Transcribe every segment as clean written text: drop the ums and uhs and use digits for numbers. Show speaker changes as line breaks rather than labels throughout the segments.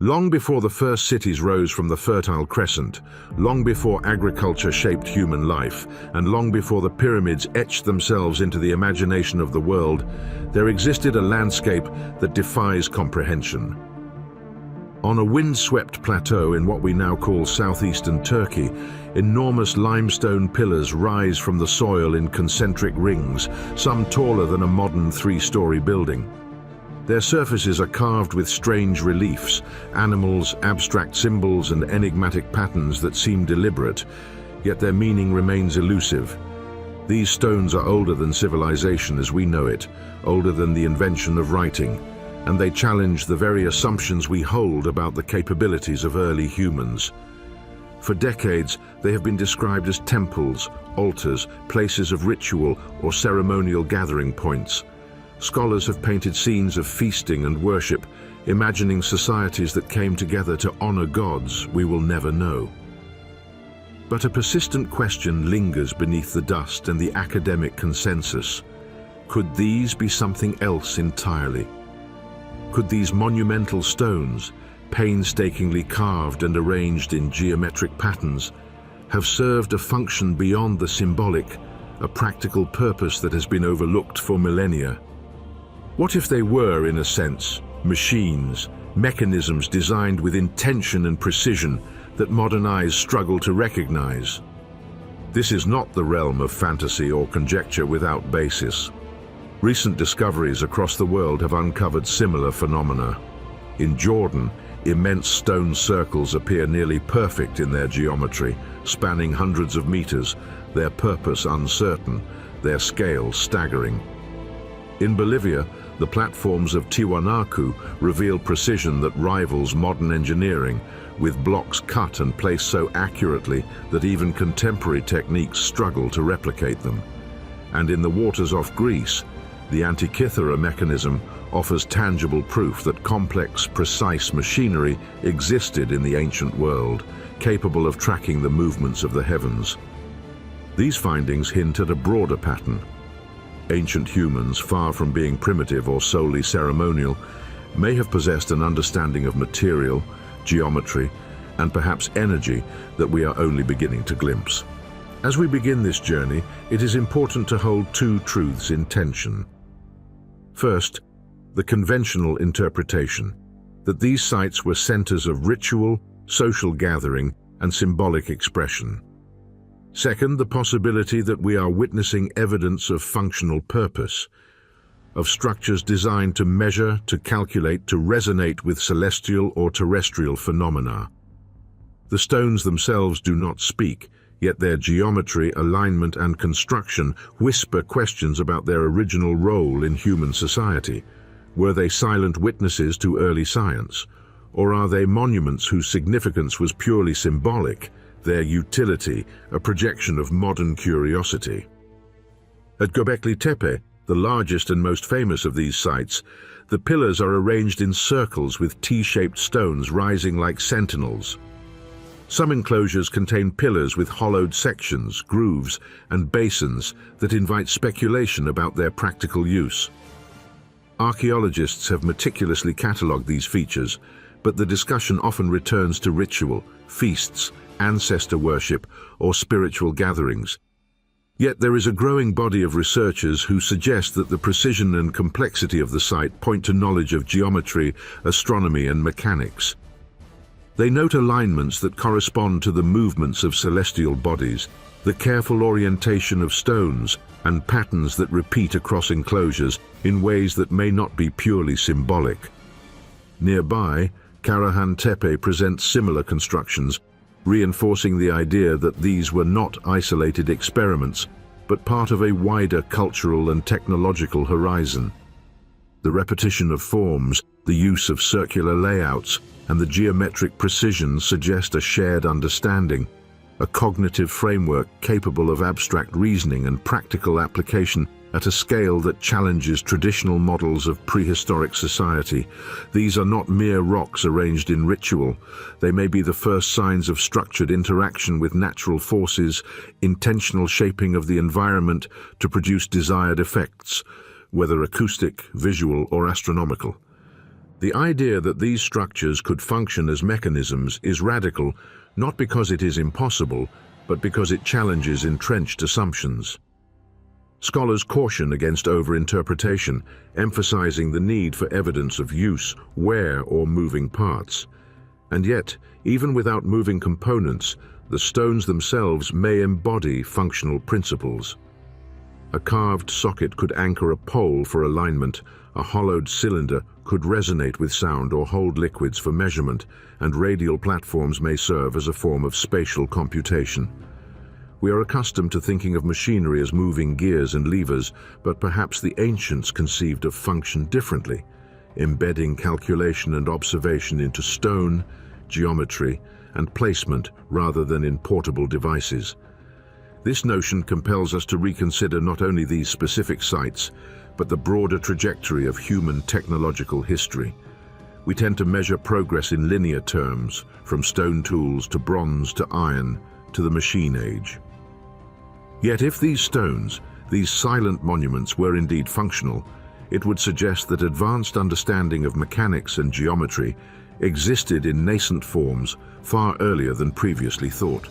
Long before the first cities rose from the Fertile Crescent, long before agriculture shaped human life, and long before the pyramids etched themselves into the imagination of the world, there existed a landscape that defies comprehension. On a windswept plateau in what we now call southeastern Turkey, enormous limestone pillars rise from the soil in concentric rings, some taller than a modern three-story building. Their surfaces are carved with strange reliefs, animals, abstract symbols, and enigmatic patterns that seem deliberate, yet their meaning remains elusive. These stones are older than civilization as we know it, older than the invention of writing, and they challenge the very assumptions we hold about the capabilities of early humans. For decades, they have been described as temples, altars, places of ritual, or ceremonial gathering points. Scholars have painted scenes of feasting and worship, imagining societies that came together to honor gods we will never know. But a persistent question lingers beneath the dust and the academic consensus. Could these be something else entirely? Could these monumental stones, painstakingly carved and arranged in geometric patterns, have served a function beyond the symbolic, a practical purpose that has been overlooked for millennia? What if they were, in a sense, machines, mechanisms designed with intention and precision that modern eyes struggle to recognize? This is not the realm of fantasy or conjecture without basis. Recent discoveries across the world have uncovered similar phenomena. In Jordan, immense stone circles appear nearly perfect in their geometry, spanning hundreds of meters, their purpose uncertain, their scale staggering. In Bolivia, the platforms of Tiwanaku reveal precision that rivals modern engineering, with blocks cut and placed so accurately that even contemporary techniques struggle to replicate them. And in the waters off Greece, the Antikythera mechanism offers tangible proof that complex, precise machinery existed in the ancient world, capable of tracking the movements of the heavens. These findings hint at a broader pattern. Ancient humans, far from being primitive or solely ceremonial, may have possessed an understanding of material, geometry, and perhaps energy that we are only beginning to glimpse. As we begin this journey, it is important to hold two truths in tension. First, the conventional interpretation that these sites were centers of ritual, social gathering, and symbolic expression. Second, the possibility that we are witnessing evidence of functional purpose, of structures designed to measure, to calculate, to resonate with celestial or terrestrial phenomena. The stones themselves do not speak, yet their geometry, alignment, and construction whisper questions about their original role in human society. Were they silent witnesses to early science? Or are they monuments whose significance was purely symbolic, their utility a projection of modern curiosity? At Göbekli Tepe, the largest and most famous of these sites, the pillars are arranged in circles with T-shaped stones rising like sentinels. Some enclosures contain pillars with hollowed sections, grooves, and basins that invite speculation about their practical use. Archaeologists have meticulously catalogued these features, but the discussion often returns to ritual, feasts, ancestor worship, or spiritual gatherings. Yet there is a growing body of researchers who suggest that the precision and complexity of the site point to knowledge of geometry, astronomy, and mechanics. They note alignments that correspond to the movements of celestial bodies, the careful orientation of stones, and patterns that repeat across enclosures in ways that may not be purely symbolic. Nearby, Karahan Tepe presents similar constructions, reinforcing the idea that these were not isolated experiments, but part of a wider cultural and technological horizon. The repetition of forms, the use of circular layouts, and the geometric precision suggest a shared understanding, a cognitive framework capable of abstract reasoning and practical application at a scale that challenges traditional models of prehistoric society. These are not mere rocks arranged in ritual. They may be the first signs of structured interaction with natural forces, intentional shaping of the environment to produce desired effects, whether acoustic, visual, or astronomical. The idea that these structures could function as mechanisms is radical, not because it is impossible, but because it challenges entrenched assumptions. Scholars caution against over-interpretation, emphasizing the need for evidence of use, wear, or moving parts. And yet, even without moving components, the stones themselves may embody functional principles. A carved socket could anchor a pole for alignment, a hollowed cylinder could resonate with sound or hold liquids for measurement, and radial platforms may serve as a form of spatial computation. We are accustomed to thinking of machinery as moving gears and levers, but perhaps the ancients conceived of function differently, embedding calculation and observation into stone, geometry, and placement rather than in portable devices. This notion compels us to reconsider not only these specific sites, but the broader trajectory of human technological history. We tend to measure progress in linear terms, from stone tools to bronze to iron to the machine age. Yet if these stones, these silent monuments, were indeed functional, it would suggest that advanced understanding of mechanics and geometry existed in nascent forms far earlier than previously thought.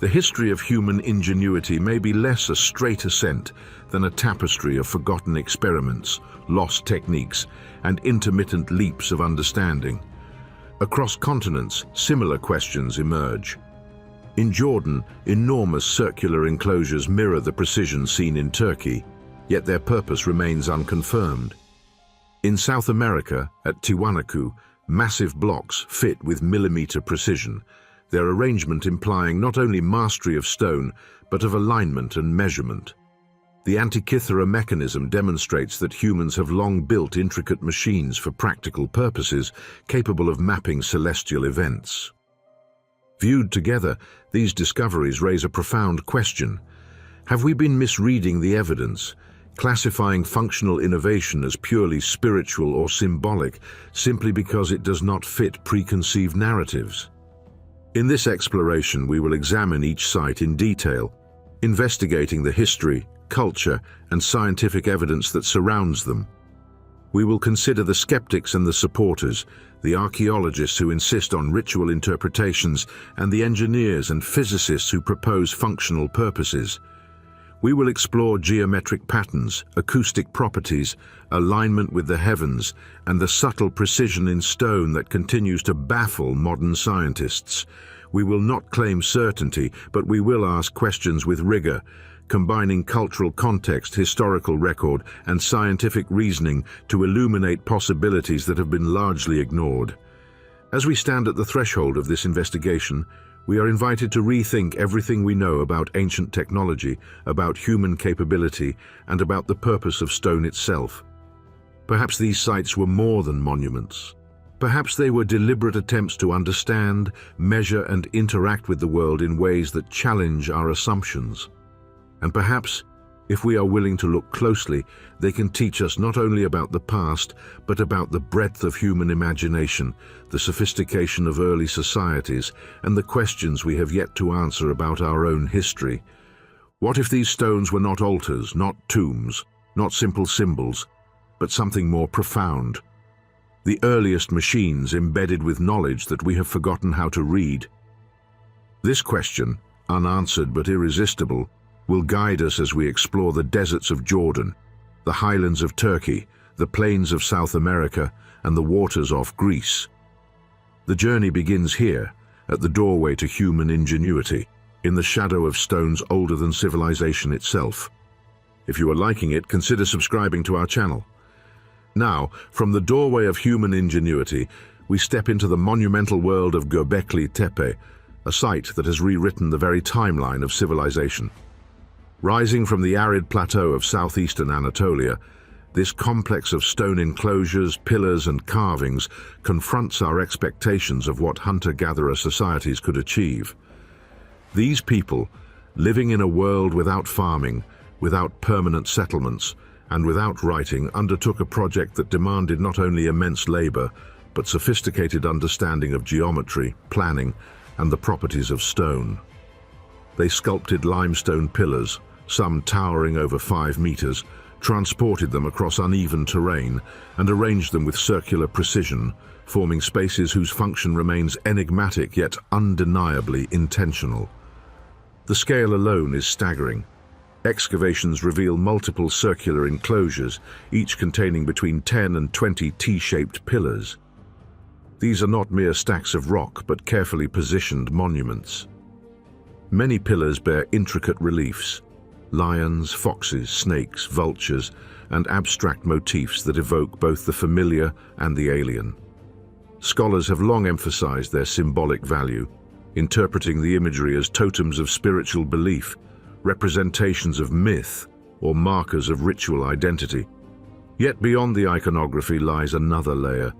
The history of human ingenuity may be less a straight ascent than a tapestry of forgotten experiments, lost techniques, and intermittent leaps of understanding. Across continents, similar questions emerge. In Jordan, enormous circular enclosures mirror the precision seen in Turkey, yet their purpose remains unconfirmed. In South America, at Tiwanaku, massive blocks fit with millimeter precision, their arrangement implying not only mastery of stone, but of alignment and measurement. The Antikythera mechanism demonstrates that humans have long built intricate machines for practical purposes, capable of mapping celestial events. Viewed together, these discoveries raise a profound question. Have we been misreading the evidence, classifying functional innovation as purely spiritual or symbolic simply because it does not fit preconceived narratives? In this exploration, we will examine each site in detail, investigating the history, culture, and scientific evidence that surrounds them. We will consider the skeptics and the supporters, the archaeologists who insist on ritual interpretations, and the engineers and physicists who propose functional purposes. We will explore geometric patterns, acoustic properties, alignment with the heavens, and the subtle precision in stone that continues to baffle modern scientists. We will not claim certainty, but we will ask questions with rigor, combining cultural context, historical record, and scientific reasoning to illuminate possibilities that have been largely ignored. As we stand at the threshold of this investigation, we are invited to rethink everything we know about ancient technology, about human capability, and about the purpose of stone itself. Perhaps these sites were more than monuments. Perhaps they were deliberate attempts to understand, measure, and interact with the world in ways that challenge our assumptions. And perhaps, if we are willing to look closely, they can teach us not only about the past, but about the breadth of human imagination, the sophistication of early societies, and the questions we have yet to answer about our own history. What if these stones were not altars, not tombs, not simple symbols, but something more profound? The earliest machines embedded with knowledge that we have forgotten how to read. This question, unanswered but irresistible, will guide us as we explore the deserts of Jordan, the highlands of Turkey, the plains of South America, and the waters off Greece. The journey begins here, at the doorway to human ingenuity, in the shadow of stones older than civilization itself. If you are liking it, consider subscribing to our channel. Now, from the doorway of human ingenuity, we step into the monumental world of Göbekli Tepe, a site that has rewritten the very timeline of civilization. Rising from the arid plateau of southeastern Anatolia, this complex of stone enclosures, pillars, and carvings confronts our expectations of what hunter-gatherer societies could achieve. These people, living in a world without farming, without permanent settlements, and without writing, undertook a project that demanded not only immense labor, but sophisticated understanding of geometry, planning, and the properties of stone. They sculpted limestone pillars, some towering over 5 meters, transported them across uneven terrain, and arranged them with circular precision, forming spaces whose function remains enigmatic yet undeniably intentional. The scale alone is staggering. Excavations reveal multiple circular enclosures, each containing between 10 and 20 T-shaped pillars. These are not mere stacks of rock, but carefully positioned monuments. Many pillars bear intricate reliefs: lions, foxes, snakes, vultures, and abstract motifs that evoke both the familiar and the alien. Scholars have long emphasized their symbolic value, interpreting the imagery as totems of spiritual belief, representations of myth, or markers of ritual identity. Yet beyond the iconography lies another layer: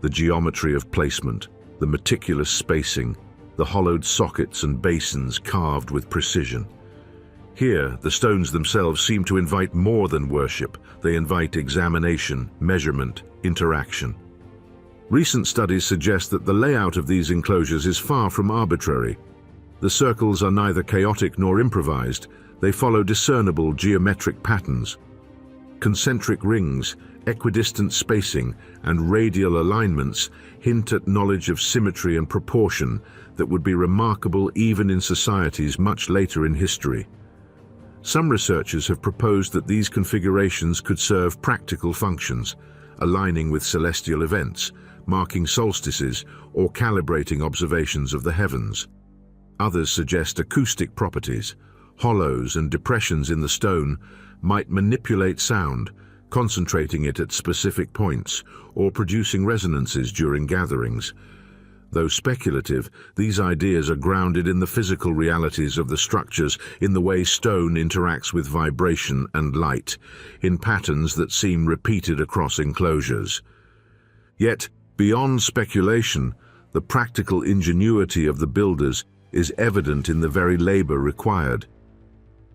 the geometry of placement, the meticulous spacing, the hollowed sockets and basins carved with precision. Here, the stones themselves seem to invite more than worship. They invite examination, measurement, interaction. Recent studies suggest that the layout of these enclosures is far from arbitrary. The circles are neither chaotic nor improvised. They follow discernible geometric patterns. Concentric rings, equidistant spacing, and radial alignments hint at knowledge of symmetry and proportion that would be remarkable even in societies much later in history. Some researchers have proposed that these configurations could serve practical functions, aligning with celestial events, marking solstices, or calibrating observations of the heavens. Others suggest acoustic properties. Hollows and depressions in the stone might manipulate sound, concentrating it at specific points, or producing resonances during gatherings. Though speculative, these ideas are grounded in the physical realities of the structures, in the way stone interacts with vibration and light, in patterns that seem repeated across enclosures. Yet, beyond speculation, the practical ingenuity of the builders is evident in the very labor required.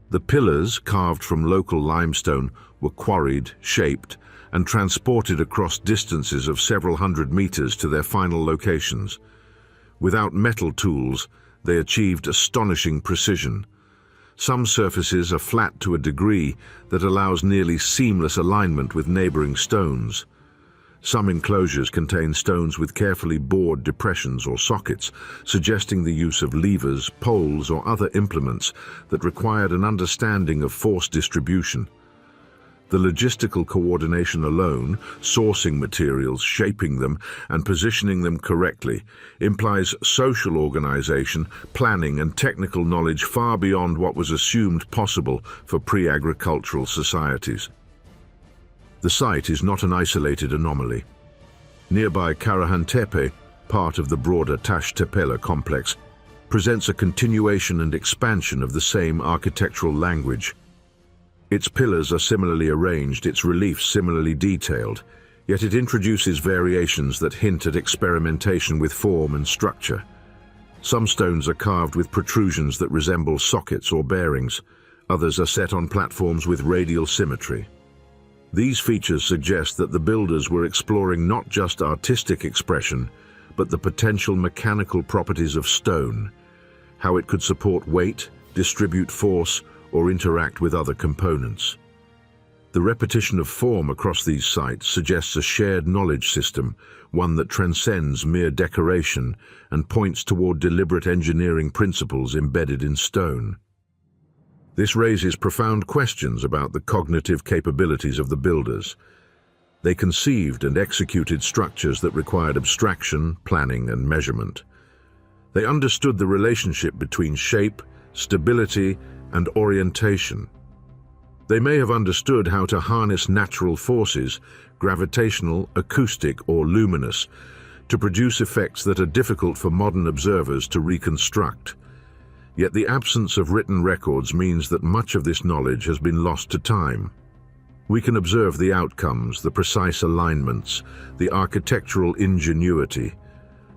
The pillars, carved from local limestone, were quarried, shaped, and transported across distances of several hundred meters to their final locations. Without metal tools, they achieved astonishing precision. Some surfaces are flat to a degree that allows nearly seamless alignment with neighboring stones. Some enclosures contain stones with carefully bored depressions or sockets, suggesting the use of levers, poles, or other implements that required an understanding of force distribution. The logistical coordination alone, sourcing materials, shaping them, and positioning them correctly, implies social organization, planning, and technical knowledge far beyond what was assumed possible for pre-agricultural societies. The site is not an isolated anomaly. Nearby Karahantepe, part of the broader Tashtepela complex, presents a continuation and expansion of the same architectural language. Its pillars are similarly arranged, its reliefs similarly detailed, yet it introduces variations that hint at experimentation with form and structure. Some stones are carved with protrusions that resemble sockets or bearings. Others are set on platforms with radial symmetry. These features suggest that the builders were exploring not just artistic expression, but the potential mechanical properties of stone, how it could support weight, distribute force, or interact with other components. The repetition of form across these sites suggests a shared knowledge system, one that transcends mere decoration and points toward deliberate engineering principles embedded in stone. This raises profound questions about the cognitive capabilities of the builders. They conceived and executed structures that required abstraction, planning, and measurement. They understood the relationship between shape, stability, and orientation. They may have understood how to harness natural forces, gravitational, acoustic, or luminous, to produce effects that are difficult for modern observers to reconstruct. Yet the absence of written records means that much of this knowledge has been lost to time. We can observe the outcomes, the precise alignments, the architectural ingenuity,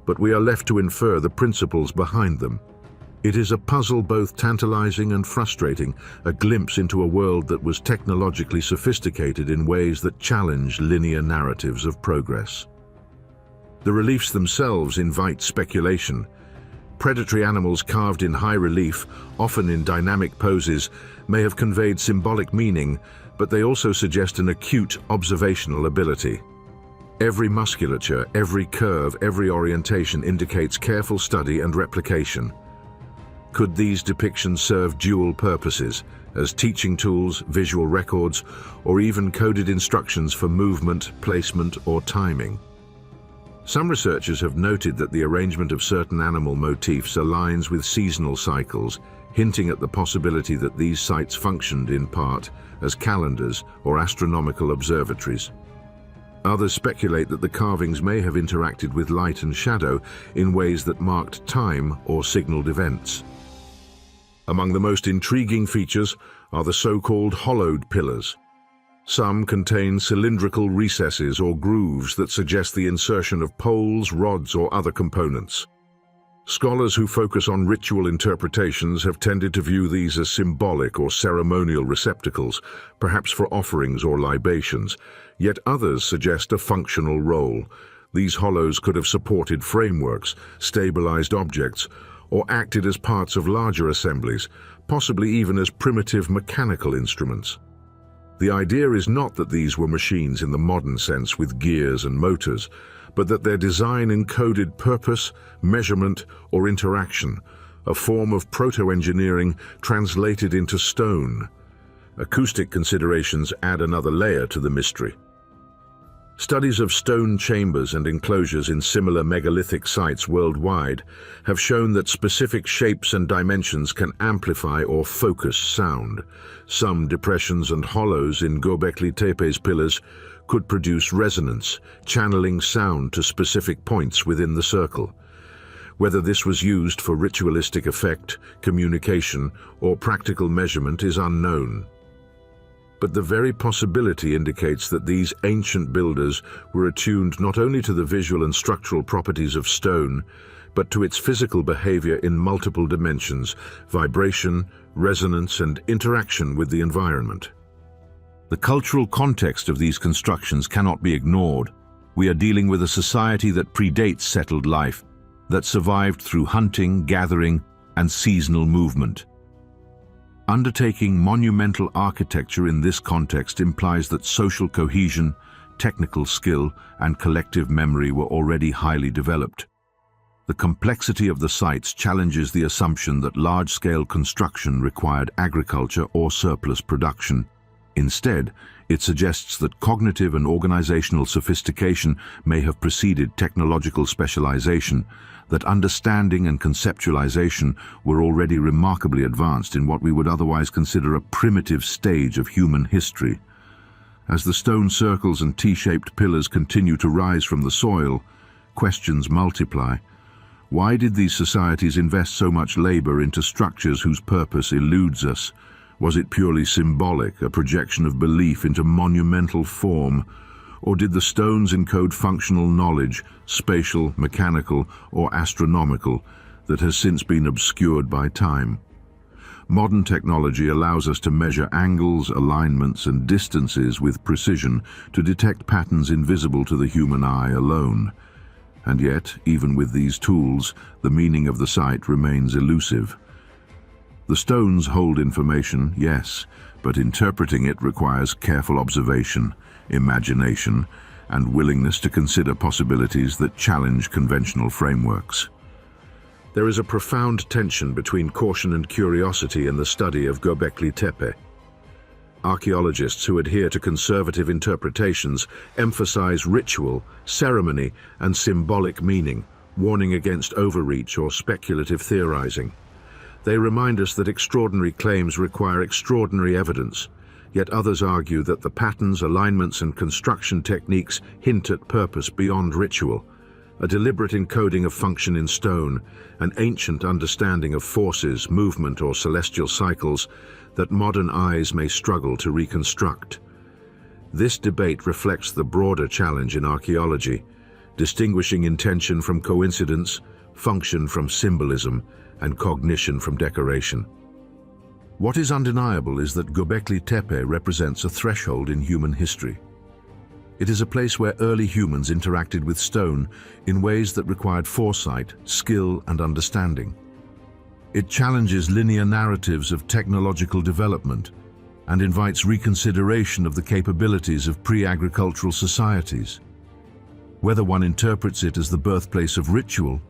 but we are left to infer the principles behind them. It is a puzzle both tantalizing and frustrating, a glimpse into a world that was technologically sophisticated in ways that challenge linear narratives of progress. The reliefs themselves invite speculation. Predatory animals carved in high relief, often in dynamic poses, may have conveyed symbolic meaning, but they also suggest an acute observational ability. Every musculature, every curve, every orientation indicates careful study and replication. Could these depictions serve dual purposes, as teaching tools, visual records, or even coded instructions for movement, placement, or timing? Some researchers have noted that the arrangement of certain animal motifs aligns with seasonal cycles, hinting at the possibility that these sites functioned in part as calendars or astronomical observatories. Others speculate that the carvings may have interacted with light and shadow in ways that marked time or signaled events. Among the most intriguing features are the so-called hollowed pillars. Some contain cylindrical recesses or grooves that suggest the insertion of poles, rods, or other components. Scholars who focus on ritual interpretations have tended to view these as symbolic or ceremonial receptacles, perhaps for offerings or libations, yet others suggest a functional role. These hollows could have supported frameworks, stabilized objects, or acted as parts of larger assemblies, possibly even as primitive mechanical instruments. The idea is not that these were machines in the modern sense with gears and motors, but that their design encoded purpose, measurement, or interaction, a form of proto-engineering translated into stone. Acoustic considerations add another layer to the mystery. Studies of stone chambers and enclosures in similar megalithic sites worldwide have shown that specific shapes and dimensions can amplify or focus sound. Some depressions and hollows in Göbekli Tepe's pillars could produce resonance, channeling sound to specific points within the circle. Whether this was used for ritualistic effect, communication, or practical measurement is unknown. But the very possibility indicates that these ancient builders were attuned not only to the visual and structural properties of stone, but to its physical behavior in multiple dimensions: vibration, resonance, and interaction with the environment. The cultural context of these constructions cannot be ignored. We are dealing with a society that predates settled life, that survived through hunting, gathering, and seasonal movement. Undertaking monumental architecture in this context implies that social cohesion, technical skill, and collective memory were already highly developed. The complexity of the sites challenges the assumption that large-scale construction required agriculture or surplus production. Instead, it suggests that cognitive and organizational sophistication may have preceded technological specialization, that understanding and conceptualization were already remarkably advanced in what we would otherwise consider a primitive stage of human history. As the stone circles and T-shaped pillars continue to rise from the soil, questions multiply. Why did these societies invest so much labor into structures whose purpose eludes us? Was it purely symbolic, a projection of belief into monumental form? Or did the stones encode functional knowledge, spatial, mechanical, or astronomical, that has since been obscured by time? Modern technology allows us to measure angles, alignments, and distances with precision to detect patterns invisible to the human eye alone. And yet, even with these tools, the meaning of the site remains elusive. The stones hold information, yes, but interpreting it requires careful observation, imagination, and willingness to consider possibilities that challenge conventional frameworks. There is a profound tension between caution and curiosity in the study of Göbekli Tepe. Archaeologists who adhere to conservative interpretations emphasize ritual, ceremony, and symbolic meaning, warning against overreach or speculative theorizing. They remind us that extraordinary claims require extraordinary evidence, yet others argue that the patterns, alignments, and construction techniques hint at purpose beyond ritual, a deliberate encoding of function in stone, an ancient understanding of forces, movement, or celestial cycles that modern eyes may struggle to reconstruct. This debate reflects the broader challenge in archaeology, distinguishing intention from coincidence, function from symbolism, and cognition from decoration. What is undeniable is that Göbekli Tepe represents a threshold in human history. It is a place where early humans interacted with stone in ways that required foresight, skill, and understanding. It challenges linear narratives of technological development and invites reconsideration of the capabilities of pre-agricultural societies. Whether one interprets it as the birthplace of ritual,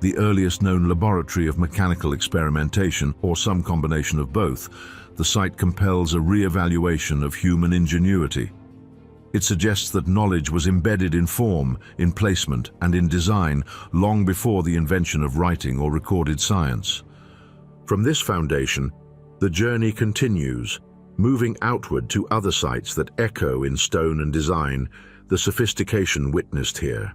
the earliest known laboratory of mechanical experimentation, or some combination of both, the site compels a re-evaluation of human ingenuity. It suggests that knowledge was embedded in form, in placement, and in design long before the invention of writing or recorded science. From this foundation, the journey continues, moving outward to other sites that echo in stone and design the sophistication witnessed here.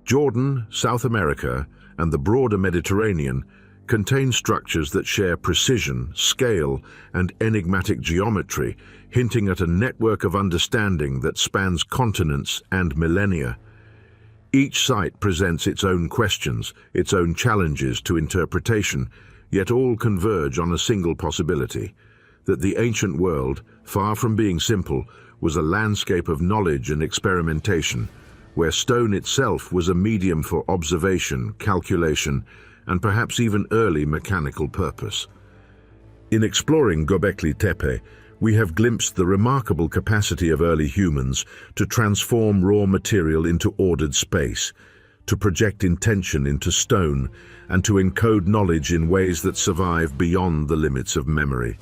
Jordan, South America, and the broader Mediterranean contain structures that share precision, scale, and enigmatic geometry, hinting at a network of understanding that spans continents and millennia. Each site presents its own questions, its own challenges to interpretation, yet all converge on a single possibility: that the ancient world, far from being simple, was a landscape of knowledge and experimentation, where stone itself was a medium for observation, calculation, and perhaps even early mechanical purpose. In exploring Göbekli Tepe, we have glimpsed the remarkable capacity of early humans to transform raw material into ordered space, to project intention into stone, and to encode knowledge in ways that survive beyond the limits of memory.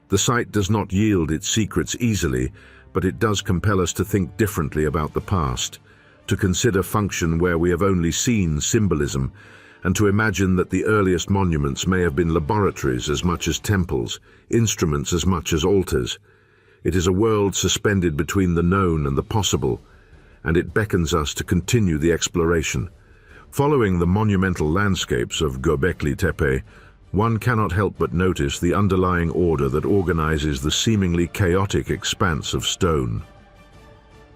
The site does not yield its secrets easily, but it does compel us to think differently about the past, to consider function where we have only seen symbolism, and to imagine that the earliest monuments may have been laboratories as much as temples, instruments as much as altars. It is a world suspended between the known and the possible, and it beckons us to continue the exploration. Following the monumental landscapes of Göbekli Tepe, one cannot help but notice the underlying order that organizes the seemingly chaotic expanse of stone.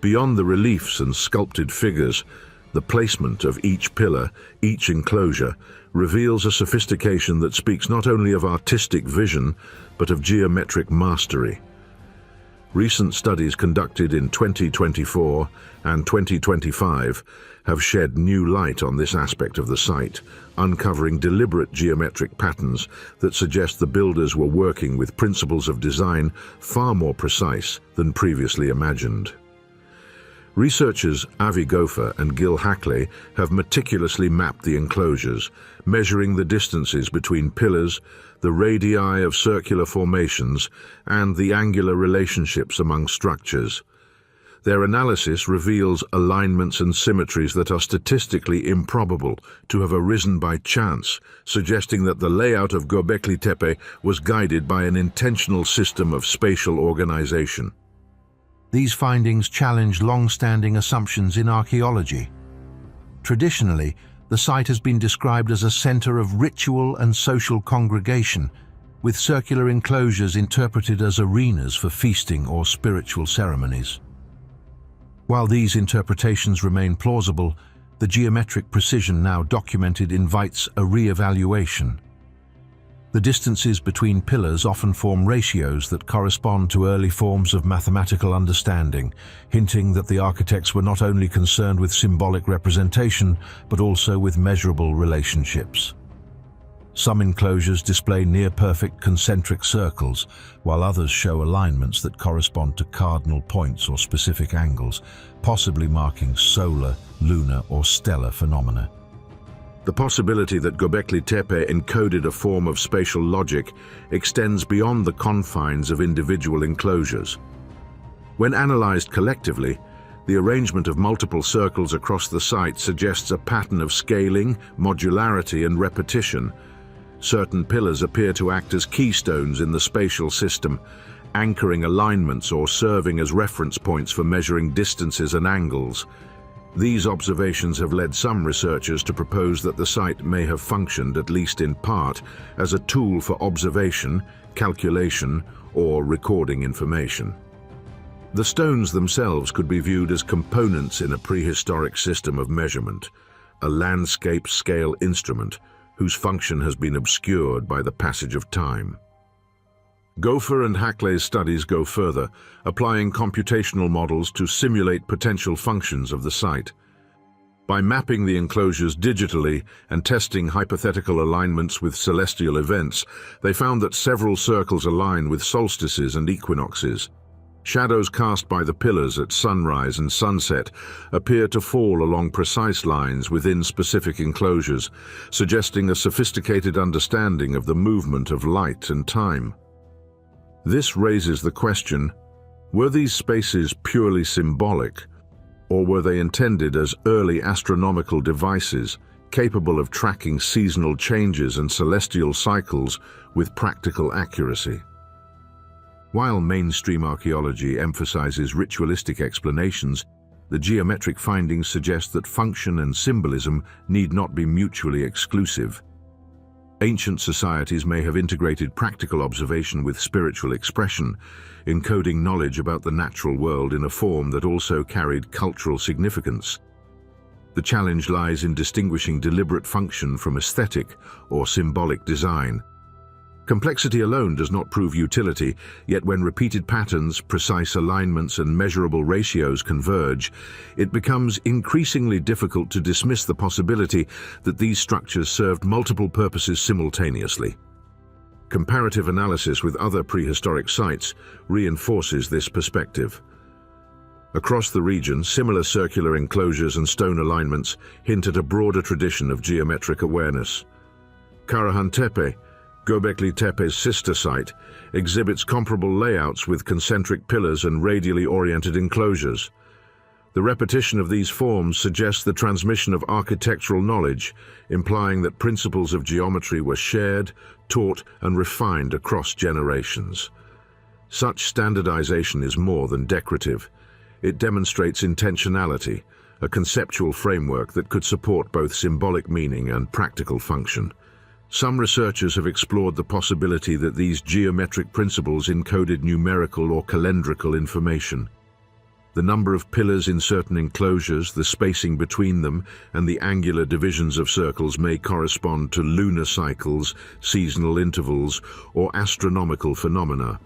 Beyond the reliefs and sculpted figures, the placement of each pillar, each enclosure, reveals a sophistication that speaks not only of artistic vision, but of geometric mastery. Recent studies conducted in 2024 and 2025 have shed new light on this aspect of the site, uncovering deliberate geometric patterns that suggest the builders were working with principles of design far more precise than previously imagined. Researchers Avi Gopher and Gil Hackley have meticulously mapped the enclosures, measuring the distances between pillars, the radii of circular formations, and the angular relationships among structures. Their analysis reveals alignments and symmetries that are statistically improbable to have arisen by chance, suggesting that the layout of Göbekli Tepe was guided by an intentional system of spatial organization. These findings challenge long-standing assumptions in archaeology. Traditionally, the site has been described as a center of ritual and social congregation, with circular enclosures interpreted as arenas for feasting or spiritual ceremonies. While these interpretations remain plausible, the geometric precision now documented invites a re-evaluation. The distances between pillars often form ratios that correspond to early forms of mathematical understanding, hinting that the architects were not only concerned with symbolic representation, but also with measurable relationships. Some enclosures display near-perfect concentric circles, while others show alignments that correspond to cardinal points or specific angles, possibly marking solar, lunar, or stellar phenomena. The possibility that Göbekli Tepe encoded a form of spatial logic extends beyond the confines of individual enclosures. When analyzed collectively, the arrangement of multiple circles across the site suggests a pattern of scaling, modularity, and repetition. Certain pillars appear to act as keystones in the spatial system, anchoring alignments or serving as reference points for measuring distances and angles. These observations have led some researchers to propose that the site may have functioned, at least in part, as a tool for observation, calculation, or recording information. The stones themselves could be viewed as components in a prehistoric system of measurement, a landscape-scale instrument whose function has been obscured by the passage of time. Gopher and Hackley's studies go further, applying computational models to simulate potential functions of the site. By mapping the enclosures digitally and testing hypothetical alignments with celestial events, they found that several circles align with solstices and equinoxes. Shadows cast by the pillars at sunrise and sunset appear to fall along precise lines within specific enclosures, suggesting a sophisticated understanding of the movement of light and time. This raises the question, were these spaces purely symbolic, or were they intended as early astronomical devices capable of tracking seasonal changes and celestial cycles with practical accuracy? While mainstream archaeology emphasizes ritualistic explanations, the geometric findings suggest that function and symbolism need not be mutually exclusive. Ancient societies may have integrated practical observation with spiritual expression, encoding knowledge about the natural world in a form that also carried cultural significance. The challenge lies in distinguishing deliberate function from aesthetic or symbolic design. Complexity alone does not prove utility, yet when repeated patterns, precise alignments, and measurable ratios converge, it becomes increasingly difficult to dismiss the possibility that these structures served multiple purposes simultaneously. Comparative analysis with other prehistoric sites reinforces this perspective. Across the region, similar circular enclosures and stone alignments hint at a broader tradition of geometric awareness. Karahan Tepe, Göbekli Tepe's sister site, exhibits comparable layouts with concentric pillars and radially oriented enclosures. The repetition of these forms suggests the transmission of architectural knowledge, implying that principles of geometry were shared, taught, and refined across generations. Such standardization is more than decorative. It demonstrates intentionality, a conceptual framework that could support both symbolic meaning and practical function. Some researchers have explored the possibility that these geometric principles encoded numerical or calendrical information. The number of pillars in certain enclosures, the spacing between them, and the angular divisions of circles may correspond to lunar cycles, seasonal intervals, or astronomical phenomena.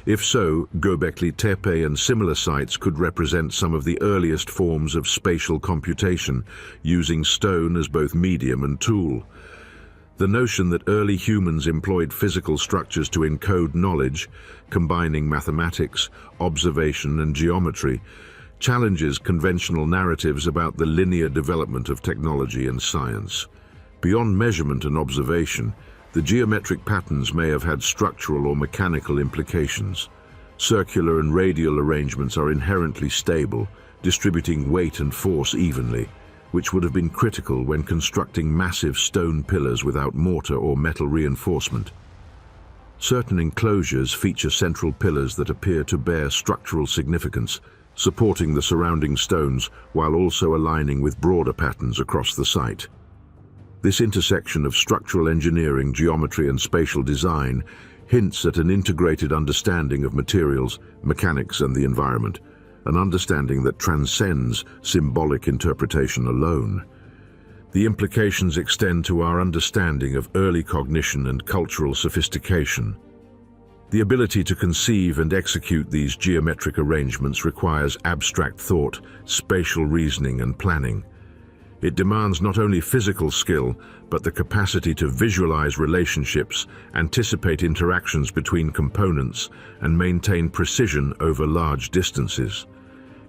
If so, Göbekli Tepe and similar sites could represent some of the earliest forms of spatial computation, using stone as both medium and tool. The notion that early humans employed physical structures to encode knowledge, combining mathematics, observation, and geometry, challenges conventional narratives about the linear development of technology and science. Beyond measurement and observation, the geometric patterns may have had structural or mechanical implications. Circular and radial arrangements are inherently stable, distributing weight and force evenly, which would have been critical when constructing massive stone pillars without mortar or metal reinforcement. Certain enclosures feature central pillars that appear to bear structural significance, supporting the surrounding stones while also aligning with broader patterns across the site. This intersection of structural engineering, geometry, and spatial design hints at an integrated understanding of materials, mechanics, and the environment, an understanding that transcends symbolic interpretation alone. The implications extend to our understanding of early cognition and cultural sophistication. The ability to conceive and execute these geometric arrangements requires abstract thought, spatial reasoning, and planning. It demands not only physical skill, but the capacity to visualize relationships, anticipate interactions between components, and maintain precision over large distances.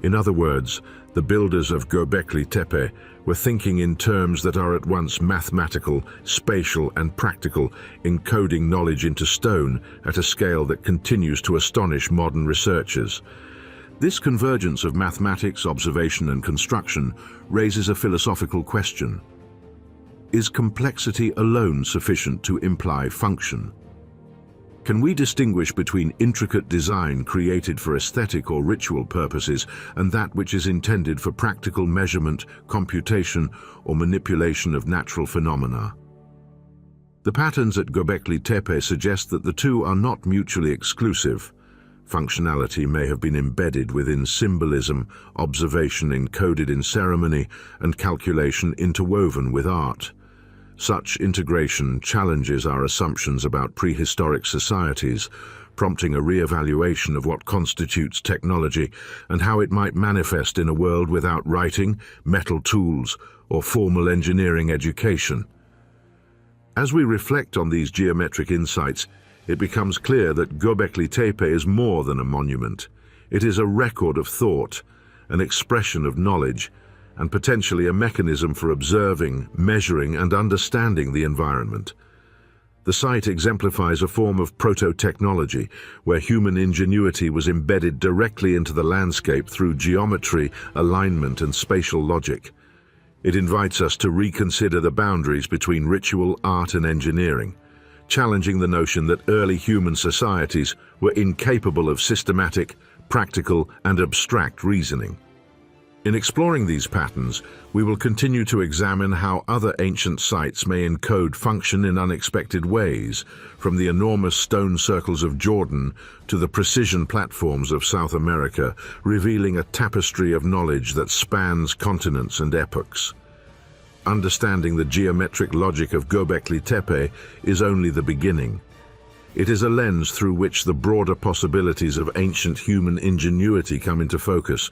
In other words, the builders of Göbekli Tepe were thinking in terms that are at once mathematical, spatial, and practical, encoding knowledge into stone at a scale that continues to astonish modern researchers. This convergence of mathematics, observation, and construction raises a philosophical question. Is complexity alone sufficient to imply function? Can we distinguish between intricate design created for aesthetic or ritual purposes and that which is intended for practical measurement, computation, or manipulation of natural phenomena? The patterns at Göbekli Tepe suggest that the two are not mutually exclusive. Functionality may have been embedded within symbolism, observation encoded in ceremony, and calculation interwoven with art. Such integration challenges our assumptions about prehistoric societies, prompting a re-evaluation of what constitutes technology and how it might manifest in a world without writing, metal tools, or formal engineering education. As we reflect on these geometric insights, it becomes clear that Göbekli Tepe is more than a monument. It is a record of thought, an expression of knowledge, and potentially a mechanism for observing, measuring, and understanding the environment. The site exemplifies a form of proto-technology where human ingenuity was embedded directly into the landscape through geometry, alignment, and spatial logic. It invites us to reconsider the boundaries between ritual, art, and engineering, challenging the notion that early human societies were incapable of systematic, practical, and abstract reasoning. In exploring these patterns, we will continue to examine how other ancient sites may encode function in unexpected ways, from the enormous stone circles of Jordan to the precision platforms of South America, revealing a tapestry of knowledge that spans continents and epochs. Understanding the geometric logic of Göbekli Tepe is only the beginning. It is a lens through which the broader possibilities of ancient human ingenuity come into focus.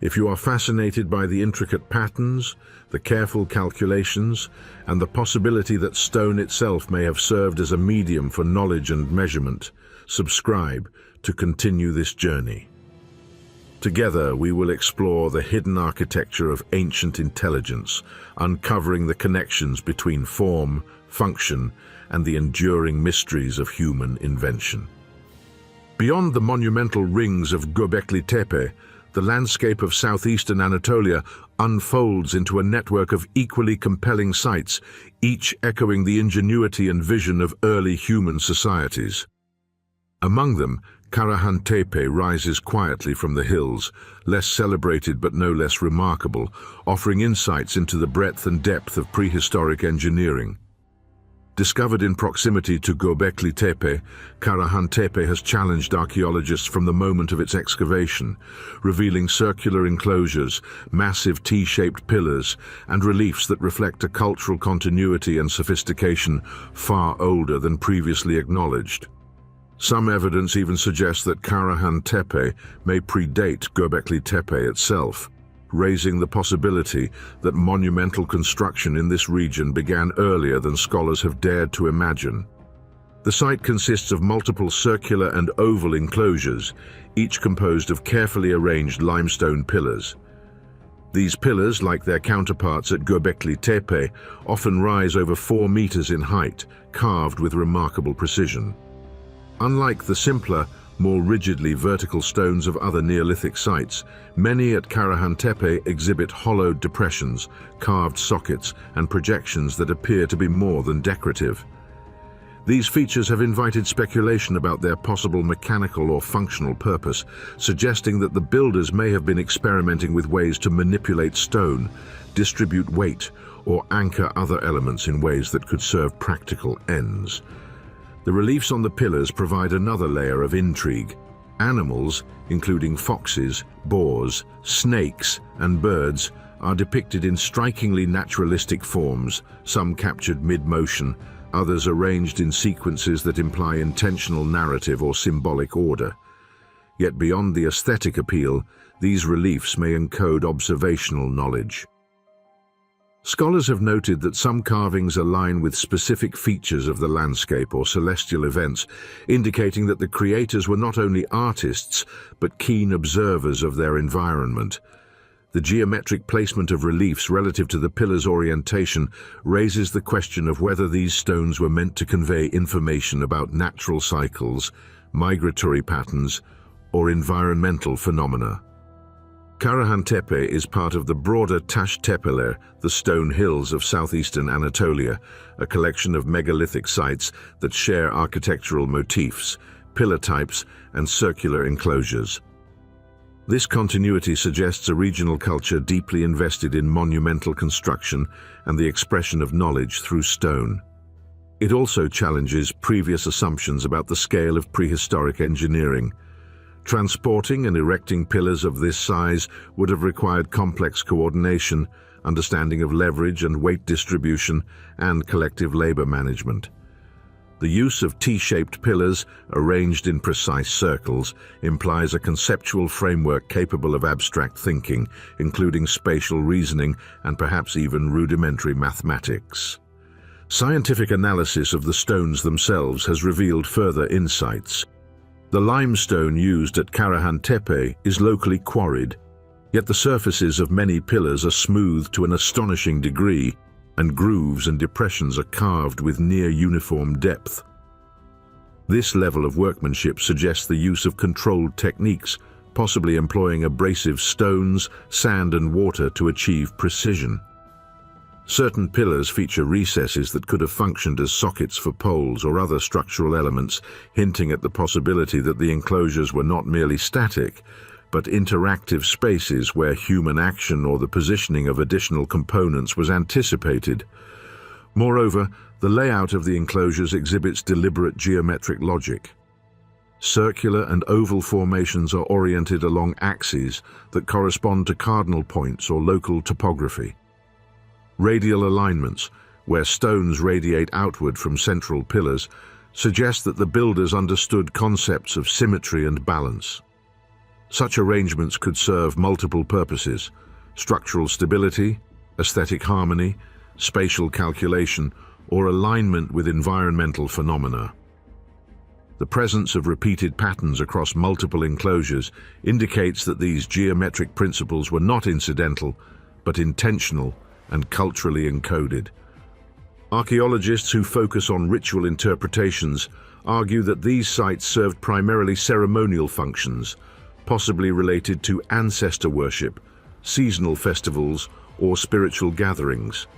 If you are fascinated by the intricate patterns, the careful calculations, and the possibility that stone itself may have served as a medium for knowledge and measurement, subscribe to continue this journey. Together, we will explore the hidden architecture of ancient intelligence, uncovering the connections between form, function, and the enduring mysteries of human invention. Beyond the monumental rings of Göbekli Tepe, the landscape of southeastern Anatolia unfolds into a network of equally compelling sites, each echoing the ingenuity and vision of early human societies. Among them, Karahan Tepe rises quietly from the hills, less celebrated but no less remarkable, offering insights into the breadth and depth of prehistoric engineering. Discovered in proximity to Göbekli Tepe, Karahan Tepe has challenged archaeologists from the moment of its excavation, revealing circular enclosures, massive T-shaped pillars, and reliefs that reflect a cultural continuity and sophistication far older than previously acknowledged. Some evidence even suggests that Karahan Tepe may predate Göbekli Tepe itself, raising the possibility that monumental construction in this region began earlier than scholars have dared to imagine. The site consists of multiple circular and oval enclosures, each composed of carefully arranged limestone pillars. These pillars, like their counterparts at Göbekli Tepe, often rise over 4 meters in height, carved with remarkable precision. Unlike the simpler, more rigidly vertical stones of other Neolithic sites, many at Karahan Tepe exhibit hollowed depressions, carved sockets, and projections that appear to be more than decorative. These features have invited speculation about their possible mechanical or functional purpose, suggesting that the builders may have been experimenting with ways to manipulate stone, distribute weight, or anchor other elements in ways that could serve practical ends. The reliefs on the pillars provide another layer of intrigue. Animals, including foxes, boars, snakes, and birds, are depicted in strikingly naturalistic forms, some captured mid-motion, others arranged in sequences that imply intentional narrative or symbolic order. Yet beyond the aesthetic appeal, these reliefs may encode observational knowledge. Scholars have noted that some carvings align with specific features of the landscape or celestial events, indicating that the creators were not only artists, but keen observers of their environment. The geometric placement of reliefs relative to the pillars' orientation raises the question of whether these stones were meant to convey information about natural cycles, migratory patterns, or environmental phenomena. Karahan Tepe is part of the broader Taş Tepeler, the stone hills of southeastern Anatolia, a collection of megalithic sites that share architectural motifs, pillar types, and circular enclosures. This continuity suggests a regional culture deeply invested in monumental construction and the expression of knowledge through stone. It also challenges previous assumptions about the scale of prehistoric engineering. Transporting and erecting pillars of this size would have required complex coordination, understanding of leverage and weight distribution, and collective labor management. The use of T-shaped pillars, arranged in precise circles, implies a conceptual framework capable of abstract thinking, including spatial reasoning and perhaps even rudimentary mathematics. Scientific analysis of the stones themselves has revealed further insights. The limestone used at Karahan Tepe is locally quarried, yet the surfaces of many pillars are smooth to an astonishing degree, and grooves and depressions are carved with near-uniform depth. This level of workmanship suggests the use of controlled techniques, possibly employing abrasive stones, sand and water to achieve precision. Certain pillars feature recesses that could have functioned as sockets for poles or other structural elements, hinting at the possibility that the enclosures were not merely static, but interactive spaces where human action or the positioning of additional components was anticipated. Moreover, the layout of the enclosures exhibits deliberate geometric logic. Circular and oval formations are oriented along axes that correspond to cardinal points or local topography. Radial alignments, where stones radiate outward from central pillars, suggest that the builders understood concepts of symmetry and balance. Such arrangements could serve multiple purposes: structural stability, aesthetic harmony, spatial calculation, or alignment with environmental phenomena. The presence of repeated patterns across multiple enclosures indicates that these geometric principles were not incidental, but intentional and culturally encoded. Archaeologists who focus on ritual interpretations argue that these sites served primarily ceremonial functions, possibly related to ancestor worship, seasonal festivals, or spiritual gatherings.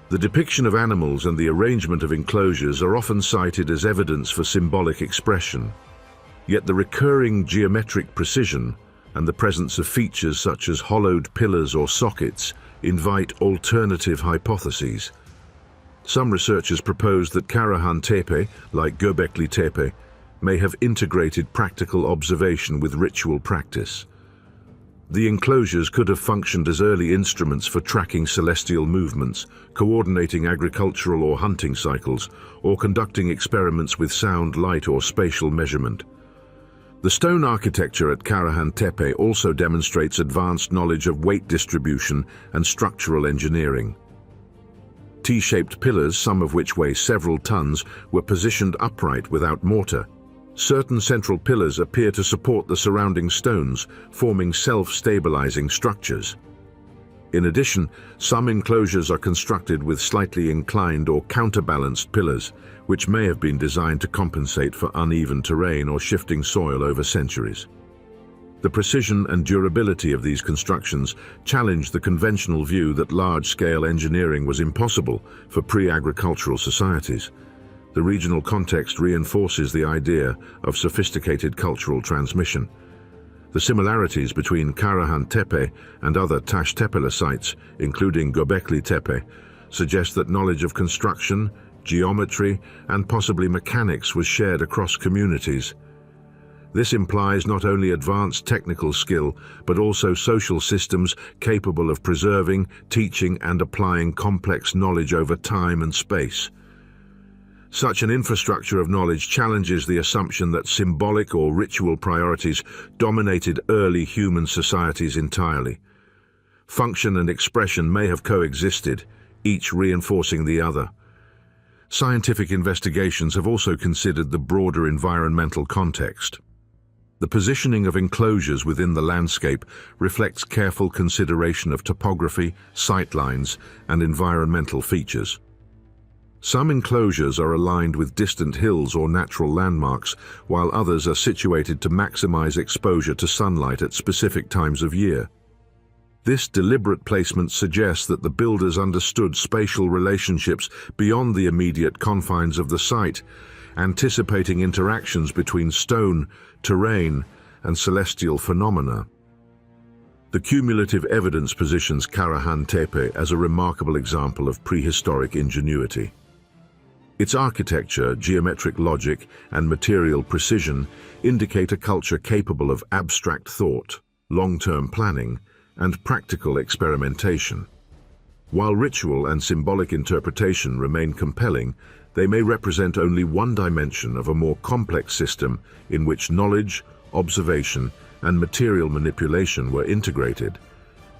The depiction of animals and the arrangement of enclosures are often cited as evidence for symbolic expression. Yet the recurring geometric precision and the presence of features such as hollowed pillars or sockets invite alternative hypotheses. Some researchers propose that Karahan Tepe, like Göbekli Tepe, may have integrated practical observation with ritual practice. The enclosures could have functioned as early instruments for tracking celestial movements, coordinating agricultural or hunting cycles, or conducting experiments with sound, light, or spatial measurement. The stone architecture at Karahan Tepe also demonstrates advanced knowledge of weight distribution and structural engineering. T-shaped pillars, some of which weigh several tons, were positioned upright without mortar. Certain central pillars appear to support the surrounding stones, forming self-stabilizing structures. In addition, some enclosures are constructed with slightly inclined or counterbalanced pillars, which may have been designed to compensate for uneven terrain or shifting soil over centuries. The precision and durability of these constructions challenge the conventional view that large-scale engineering was impossible for pre-agricultural societies. The regional context reinforces the idea of sophisticated cultural transmission. The similarities between Karahan Tepe and other Taş Tepeler sites, including Göbekli Tepe, suggest that knowledge of construction, geometry, and possibly mechanics was shared across communities. This implies not only advanced technical skill, but also social systems capable of preserving, teaching, and applying complex knowledge over time and space. Such an infrastructure of knowledge challenges the assumption that symbolic or ritual priorities dominated early human societies entirely. Function and expression may have coexisted, each reinforcing the other. Scientific investigations have also considered the broader environmental context. The positioning of enclosures within the landscape reflects careful consideration of topography, sightlines, and environmental features. Some enclosures are aligned with distant hills or natural landmarks, while others are situated to maximize exposure to sunlight at specific times of year. This deliberate placement suggests that the builders understood spatial relationships beyond the immediate confines of the site, anticipating interactions between stone, terrain, and celestial phenomena. The cumulative evidence positions Karahan Tepe as a remarkable example of prehistoric ingenuity. Its architecture, geometric logic, and material precision indicate a culture capable of abstract thought, long-term planning, and practical experimentation. While ritual and symbolic interpretation remain compelling, they may represent only one dimension of a more complex system in which knowledge, observation, and material manipulation were integrated.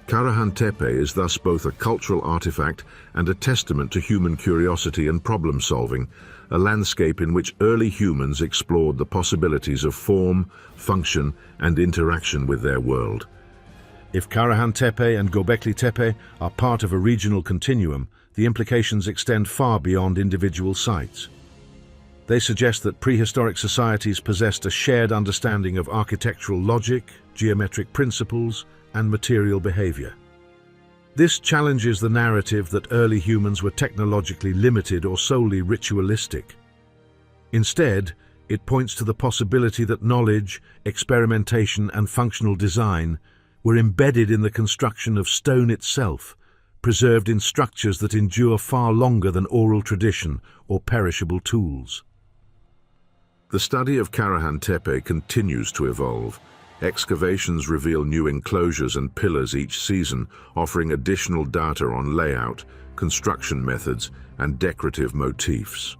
Karahan Tepe is thus both a cultural artifact and a testament to human curiosity and problem-solving, a landscape in which early humans explored the possibilities of form, function, and interaction with their world. If Karahan Tepe and Göbekli Tepe are part of a regional continuum, the implications extend far beyond individual sites. They suggest that prehistoric societies possessed a shared understanding of architectural logic, geometric principles, and material behavior. This challenges the narrative that early humans were technologically limited or solely ritualistic. Instead, it points to the possibility that knowledge, experimentation, and functional design were embedded in the construction of stone itself, preserved in structures that endure far longer than oral tradition or perishable tools. The study of Karahan Tepe continues to evolve. Excavations reveal new enclosures and pillars each season, offering additional data on layout, construction methods, and decorative motifs.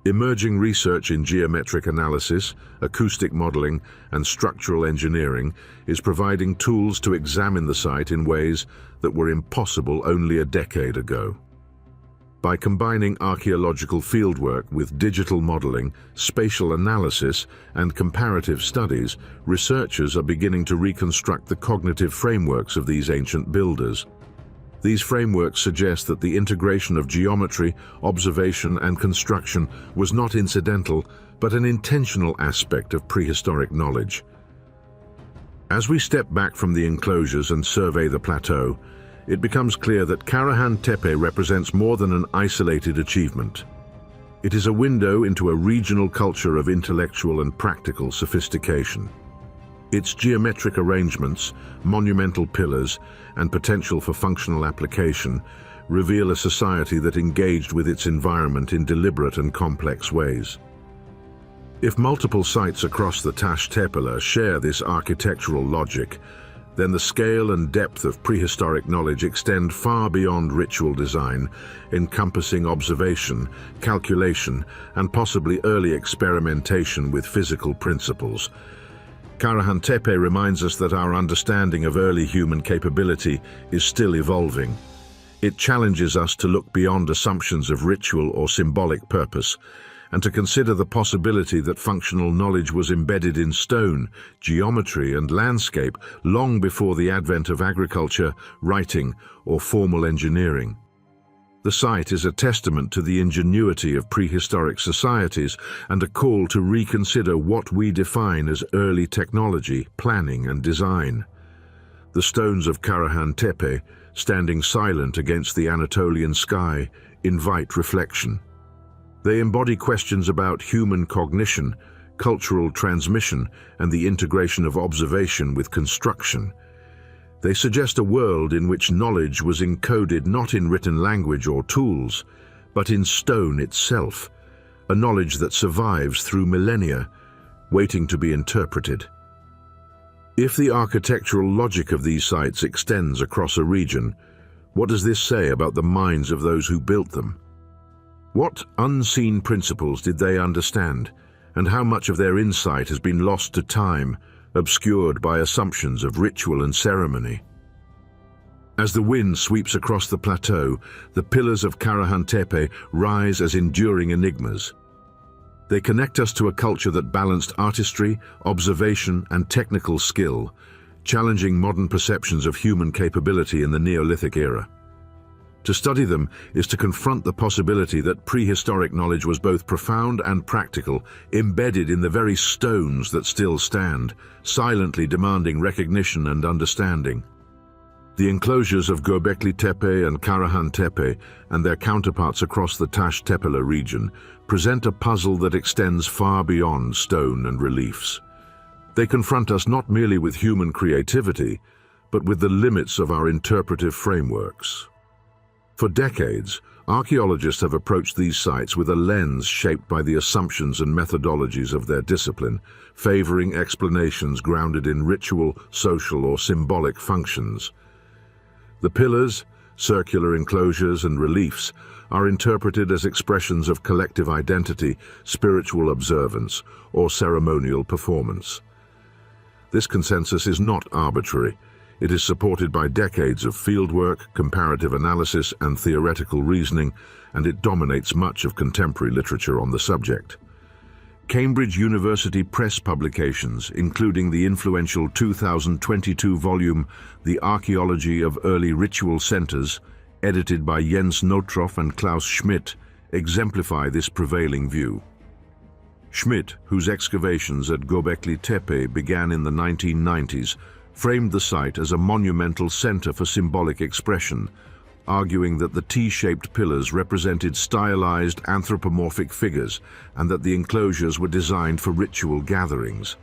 Emerging research in geometric analysis, acoustic modeling, and structural engineering is providing tools to examine the site in ways that were impossible only a decade ago. By combining archaeological fieldwork with digital modeling, spatial analysis, and comparative studies, researchers are beginning to reconstruct the cognitive frameworks of these ancient builders. These frameworks suggest that the integration of geometry, observation, and construction was not incidental, but an intentional aspect of prehistoric knowledge. As we step back from the enclosures and survey the plateau, it becomes clear that Karahan Tepe represents more than an isolated achievement. It is a window into a regional culture of intellectual and practical sophistication. Its geometric arrangements, monumental pillars, and potential for functional application reveal a society that engaged with its environment in deliberate and complex ways. If multiple sites across the Tash Tepe share this architectural logic, then the scale and depth of prehistoric knowledge extend far beyond ritual design, encompassing observation, calculation, and possibly early experimentation with physical principles. Karahan Tepe reminds us that our understanding of early human capability is still evolving. It challenges us to look beyond assumptions of ritual or symbolic purpose, and to consider the possibility that functional knowledge was embedded in stone, geometry, and landscape long before the advent of agriculture, writing, or formal engineering. The site is a testament to the ingenuity of prehistoric societies and a call to reconsider what we define as early technology, planning, and design. The stones of Karahan Tepe, standing silent against the Anatolian sky, invite reflection. They embody questions about human cognition, cultural transmission, and the integration of observation with construction. They suggest a world in which knowledge was encoded not in written language or tools, but in stone itself, a knowledge that survives through millennia, waiting to be interpreted. If the architectural logic of these sites extends across a region, what does this say about the minds of those who built them? What unseen principles did they understand, and how much of their insight has been lost to time, obscured by assumptions of ritual and ceremony? As the wind sweeps across the plateau, the pillars of Karahan Tepe rise as enduring enigmas. They connect us to a culture that balanced artistry, observation, and technical skill, challenging modern perceptions of human capability in the Neolithic era. To study them is to confront the possibility that prehistoric knowledge was both profound and practical, embedded in the very stones that still stand, silently demanding recognition and understanding. The enclosures of Göbekli Tepe and Karahan Tepe and their counterparts across the Tash Tepe region present a puzzle that extends far beyond stone and reliefs. They confront us not merely with human creativity, but with the limits of our interpretive frameworks. For decades, archaeologists have approached these sites with a lens shaped by the assumptions and methodologies of their discipline, favoring explanations grounded in ritual, social, or symbolic functions. The pillars, circular enclosures, and reliefs are interpreted as expressions of collective identity, spiritual observance, or ceremonial performance. This consensus is not arbitrary. It is supported by decades of fieldwork, comparative analysis, and theoretical reasoning, and it dominates much of contemporary literature on the subject. Cambridge University Press publications, including the influential 2022 volume The Archaeology of Early Ritual Centers, edited by Jens Notroff and Klaus Schmidt, exemplify this prevailing view. Schmidt, whose excavations at Göbekli Tepe began in the 1990s, framed the site as a monumental center for symbolic expression, arguing that the T-shaped pillars represented stylized anthropomorphic figures and that the enclosures were designed for ritual gatherings.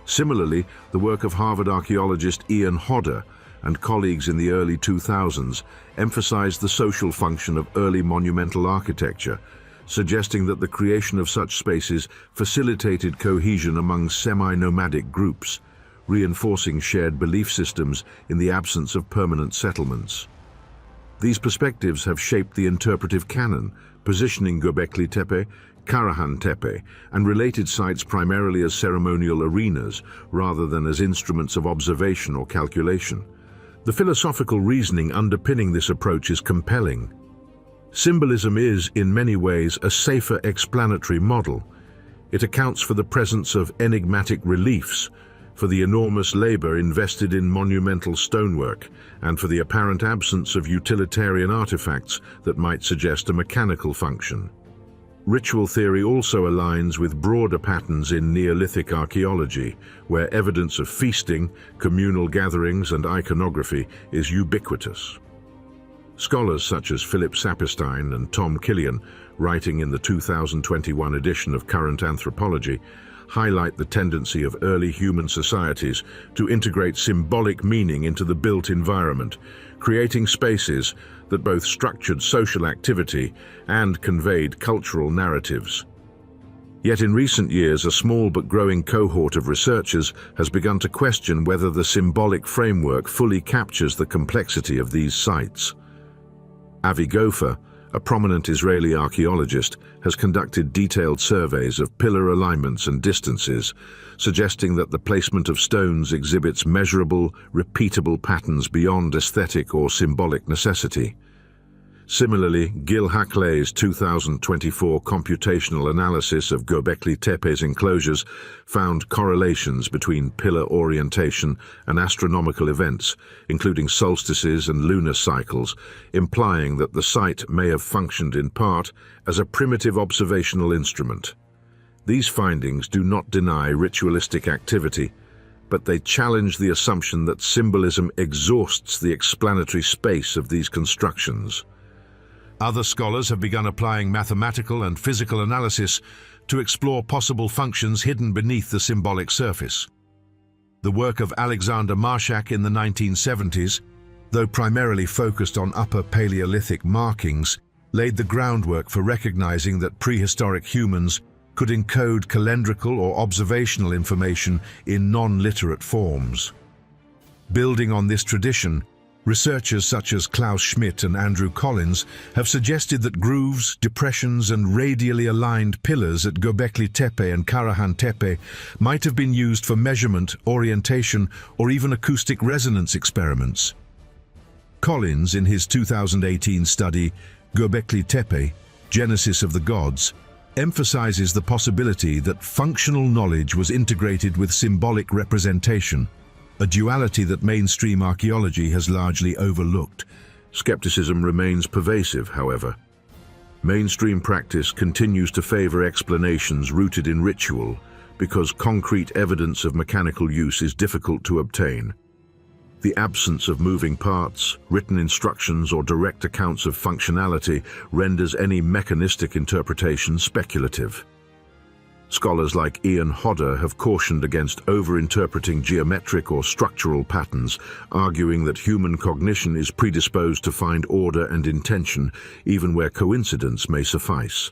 Similarly, the work of Harvard archaeologist Ian Hodder and colleagues in the early 2000s emphasized the social function of early monumental architecture, suggesting that the creation of such spaces facilitated cohesion among semi-nomadic groups, reinforcing shared belief systems in the absence of permanent settlements. These perspectives have shaped the interpretive canon, positioning Göbekli Tepe, Karahan Tepe, and related sites primarily as ceremonial arenas rather than as instruments of observation or calculation. The philosophical reasoning underpinning this approach is compelling. Symbolism is, in many ways, a safer explanatory model. It accounts for the presence of enigmatic reliefs, for the enormous labor invested in monumental stonework, and for the apparent absence of utilitarian artifacts that might suggest a mechanical function. Ritual theory also aligns with broader patterns in Neolithic archaeology, where evidence of feasting, communal gatherings, and iconography is ubiquitous. Scholars such as Philip Saperstein and Tom Killian, writing in the 2021 edition of Current Anthropology, highlight the tendency of early human societies to integrate symbolic meaning into the built environment, creating spaces that both structured social activity and conveyed cultural narratives. Yet in recent years, a small but growing cohort of researchers has begun to question whether the symbolic framework fully captures the complexity of these sites. Avi Gofer, a prominent Israeli archaeologist, has conducted detailed surveys of pillar alignments and distances, suggesting that the placement of stones exhibits measurable, repeatable patterns beyond aesthetic or symbolic necessity. Similarly, Gil Hakley's 2024 computational analysis of Göbekli Tepe's enclosures found correlations between pillar orientation and astronomical events, including solstices and lunar cycles, implying that the site may have functioned in part as a primitive observational instrument. These findings do not deny ritualistic activity, but they challenge the assumption that symbolism exhausts the explanatory space of these constructions. Other scholars have begun applying mathematical and physical analysis to explore possible functions hidden beneath the symbolic surface. The work of Alexander Marshak in the 1970s, though primarily focused on Upper Paleolithic markings, laid the groundwork for recognizing that prehistoric humans could encode calendrical or observational information in non-literate forms. Building on this tradition, researchers such as Klaus Schmidt and Andrew Collins have suggested that grooves, depressions, and radially aligned pillars at Göbekli Tepe and Karahan Tepe might have been used for measurement, orientation, or even acoustic resonance experiments. Collins, in his 2018 study, Göbekli Tepe, Genesis of the Gods, emphasizes the possibility that functional knowledge was integrated with symbolic representation, a duality that mainstream archaeology has largely overlooked. Skepticism remains pervasive, however. Mainstream practice continues to favor explanations rooted in ritual because concrete evidence of mechanical use is difficult to obtain. The absence of moving parts, written instructions, or direct accounts of functionality renders any mechanistic interpretation speculative. Scholars like Ian Hodder have cautioned against over-interpreting geometric or structural patterns, arguing that human cognition is predisposed to find order and intention, even where coincidence may suffice.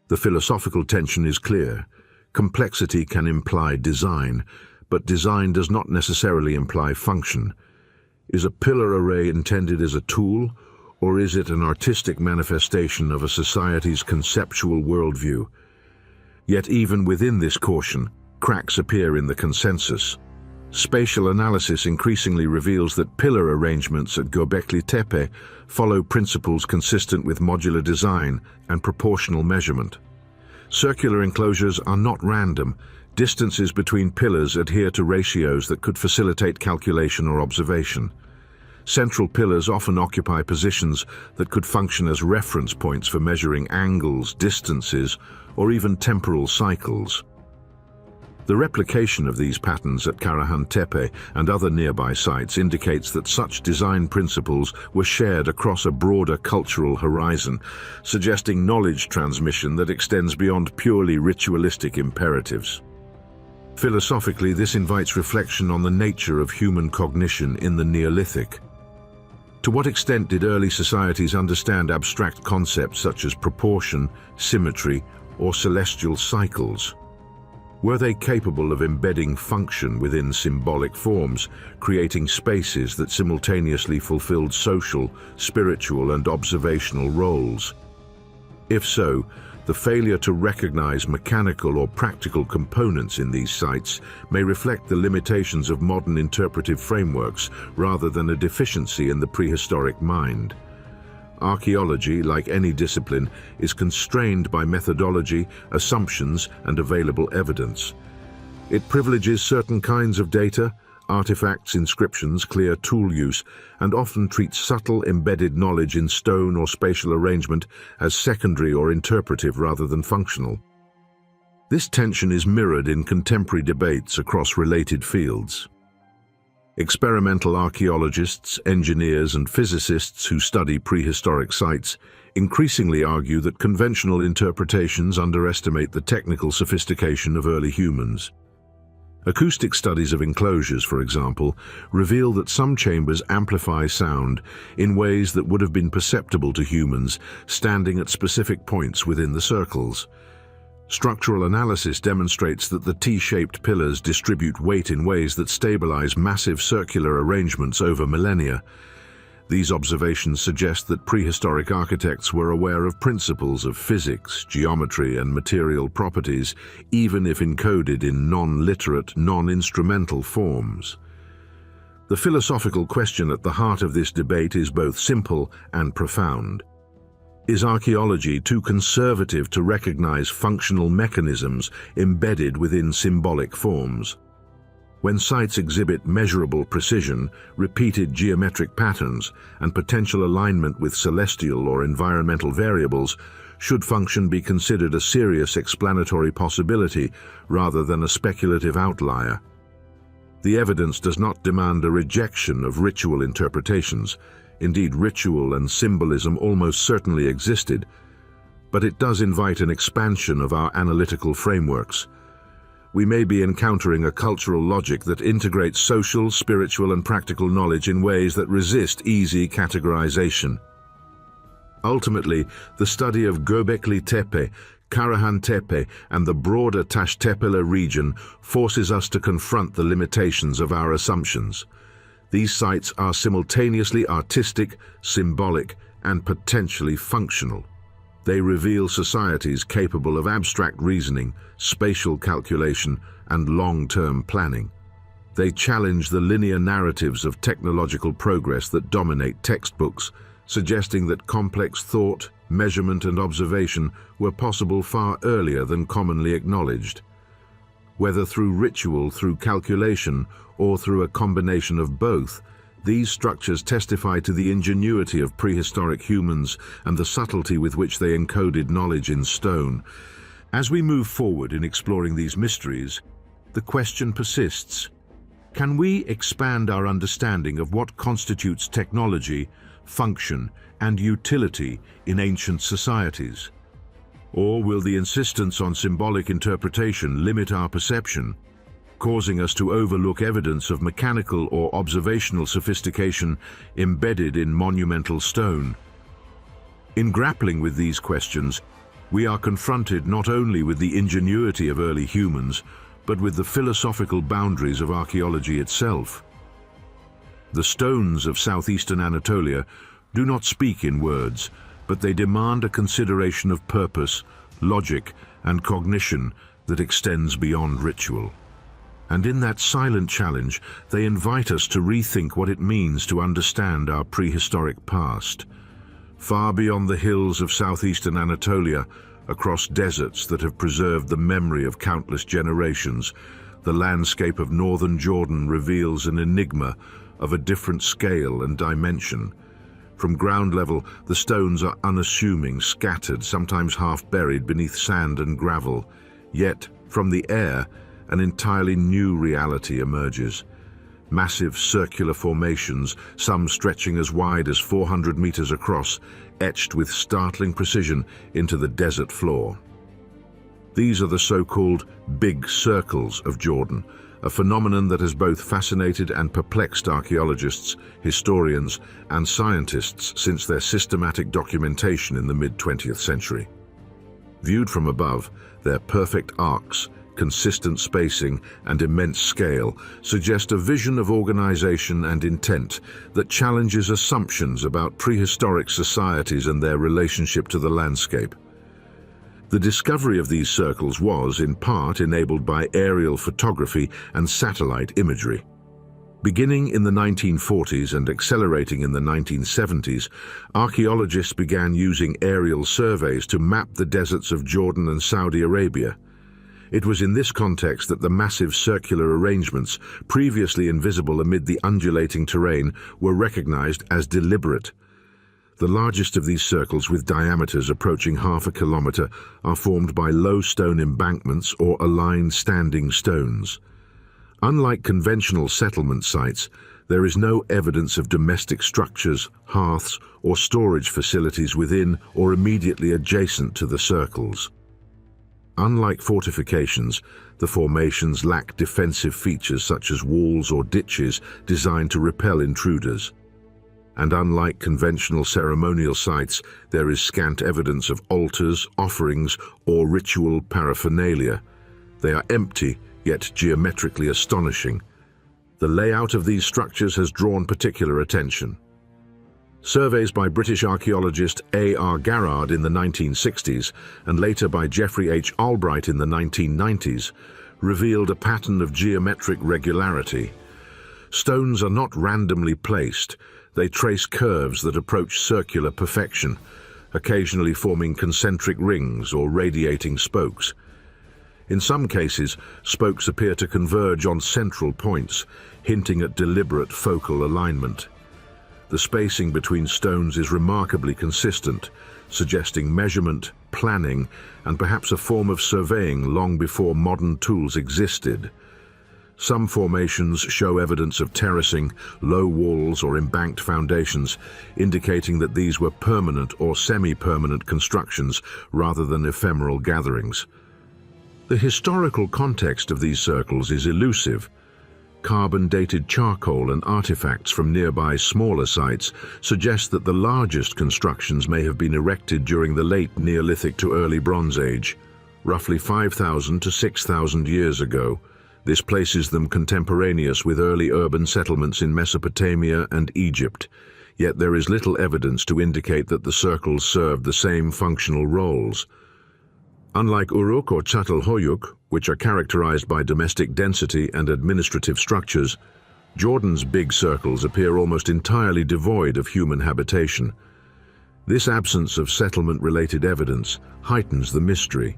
The philosophical tension is clear. Complexity can imply design, but design does not necessarily imply function. Is a pillar array intended as a tool, or is it an artistic manifestation of a society's conceptual worldview? Yet even within this caution, cracks appear in the consensus. Spatial analysis increasingly reveals that pillar arrangements at Göbekli Tepe follow principles consistent with modular design and proportional measurement. Circular enclosures are not random. Distances between pillars adhere to ratios that could facilitate calculation or observation. Central pillars often occupy positions that could function as reference points for measuring angles, distances, or even temporal cycles. The replication of these patterns at Karahan Tepe and other nearby sites indicates that such design principles were shared across a broader cultural horizon, suggesting knowledge transmission that extends beyond purely ritualistic imperatives. Philosophically, this invites reflection on the nature of human cognition in the Neolithic. To what extent did early societies understand abstract concepts such as proportion, symmetry, or celestial cycles? Were they capable of embedding function within symbolic forms, creating spaces that simultaneously fulfilled social, spiritual, and observational roles? If so, the failure to recognize mechanical or practical components in these sites may reflect the limitations of modern interpretive frameworks rather than a deficiency in the prehistoric mind. Archaeology, like any discipline, is constrained by methodology, assumptions, and available evidence. It privileges certain kinds of data, artifacts, inscriptions, clear tool use, and often treats subtle embedded knowledge in stone or spatial arrangement as secondary or interpretive rather than functional. This tension is mirrored in contemporary debates across related fields. Experimental archaeologists, engineers, and physicists who study prehistoric sites increasingly argue that conventional interpretations underestimate the technical sophistication of early humans. Acoustic studies of enclosures, for example, reveal that some chambers amplify sound in ways that would have been perceptible to humans standing at specific points within the circles. Structural analysis demonstrates that the T-shaped pillars distribute weight in ways that stabilize massive circular arrangements over millennia. These observations suggest that prehistoric architects were aware of principles of physics, geometry, and material properties, even if encoded in non-literate, non-instrumental forms. The philosophical question at the heart of this debate is both simple and profound. Is archaeology too conservative to recognize functional mechanisms embedded within symbolic forms? When sites exhibit measurable precision, repeated geometric patterns, and potential alignment with celestial or environmental variables, should function be considered a serious explanatory possibility rather than a speculative outlier? The evidence does not demand a rejection of ritual interpretations. Indeed, ritual and symbolism almost certainly existed, but it does invite an expansion of our analytical frameworks. We may be encountering a cultural logic that integrates social, spiritual, and practical knowledge in ways that resist easy categorization. Ultimately, the study of Göbekli Tepe, Karahan Tepe, and the broader Tashtepele region forces us to confront the limitations of our assumptions. These sites are simultaneously artistic, symbolic, and potentially functional. They reveal societies capable of abstract reasoning, spatial calculation, and long-term planning. They challenge the linear narratives of technological progress that dominate textbooks, suggesting that complex thought, measurement, and observation were possible far earlier than commonly acknowledged. Whether through ritual, through calculation, or through a combination of both, these structures testify to the ingenuity of prehistoric humans and the subtlety with which they encoded knowledge in stone. As we move forward in exploring these mysteries, the question persists: can we expand our understanding of what constitutes technology, function, and utility in ancient societies? Or will the insistence on symbolic interpretation limit our perception, causing us to overlook evidence of mechanical or observational sophistication embedded in monumental stone? In grappling with these questions, we are confronted not only with the ingenuity of early humans, but with the philosophical boundaries of archaeology itself. The stones of southeastern Anatolia do not speak in words, but they demand a consideration of purpose, logic, and cognition that extends beyond ritual. And in that silent challenge, they invite us to rethink what it means to understand our prehistoric past. Far beyond the hills of southeastern Anatolia, across deserts that have preserved the memory of countless generations, the landscape of northern Jordan reveals an enigma of a different scale and dimension. From ground level, the stones are unassuming, scattered, sometimes half buried beneath sand and gravel. Yet, from the air, an entirely new reality emerges. Massive circular formations, some stretching as wide as 400 meters across, etched with startling precision into the desert floor. These are the so-called big circles of Jordan, a phenomenon that has both fascinated and perplexed archaeologists, historians, and scientists since their systematic documentation in the mid-20th century. Viewed from above, their perfect arcs, consistent spacing, and immense scale suggest a vision of organization and intent that challenges assumptions about prehistoric societies and their relationship to the landscape. The discovery of these circles was, in part, enabled by aerial photography and satellite imagery. Beginning in the 1940s and accelerating in the 1970s, archaeologists began using aerial surveys to map the deserts of Jordan and Saudi Arabia. It was in this context that the massive circular arrangements, previously invisible amid the undulating terrain, were recognized as deliberate. The largest of these circles, with diameters approaching half a kilometer, are formed by low stone embankments or aligned standing stones. Unlike conventional settlement sites, there is no evidence of domestic structures, hearths, or storage facilities within or immediately adjacent to the circles. Unlike fortifications, the formations lack defensive features such as walls or ditches designed to repel intruders. And unlike conventional ceremonial sites, there is scant evidence of altars, offerings, or ritual paraphernalia. They are empty, yet geometrically astonishing. The layout of these structures has drawn particular attention. Surveys by British archaeologist A.R. Garrard in the 1960s and later by Geoffrey H. Albright in the 1990s revealed a pattern of geometric regularity. Stones are not randomly placed. They trace curves that approach circular perfection, occasionally forming concentric rings or radiating spokes. In some cases, spokes appear to converge on central points, hinting at deliberate focal alignment. The spacing between stones is remarkably consistent, suggesting measurement, planning, and perhaps a form of surveying long before modern tools existed. Some formations show evidence of terracing, low walls or embanked foundations, indicating that these were permanent or semi-permanent constructions rather than ephemeral gatherings. The historical context of these circles is elusive. Carbon-dated charcoal and artifacts from nearby smaller sites suggest that the largest constructions may have been erected during the late Neolithic to early Bronze Age, roughly 5,000 to 6,000 years ago. This places them contemporaneous with early urban settlements in Mesopotamia and Egypt, yet there is little evidence to indicate that the circles served the same functional roles. Unlike Uruk or Çatalhöyük, which are characterized by domestic density and administrative structures, Jordan's big circles appear almost entirely devoid of human habitation. This absence of settlement-related evidence heightens the mystery.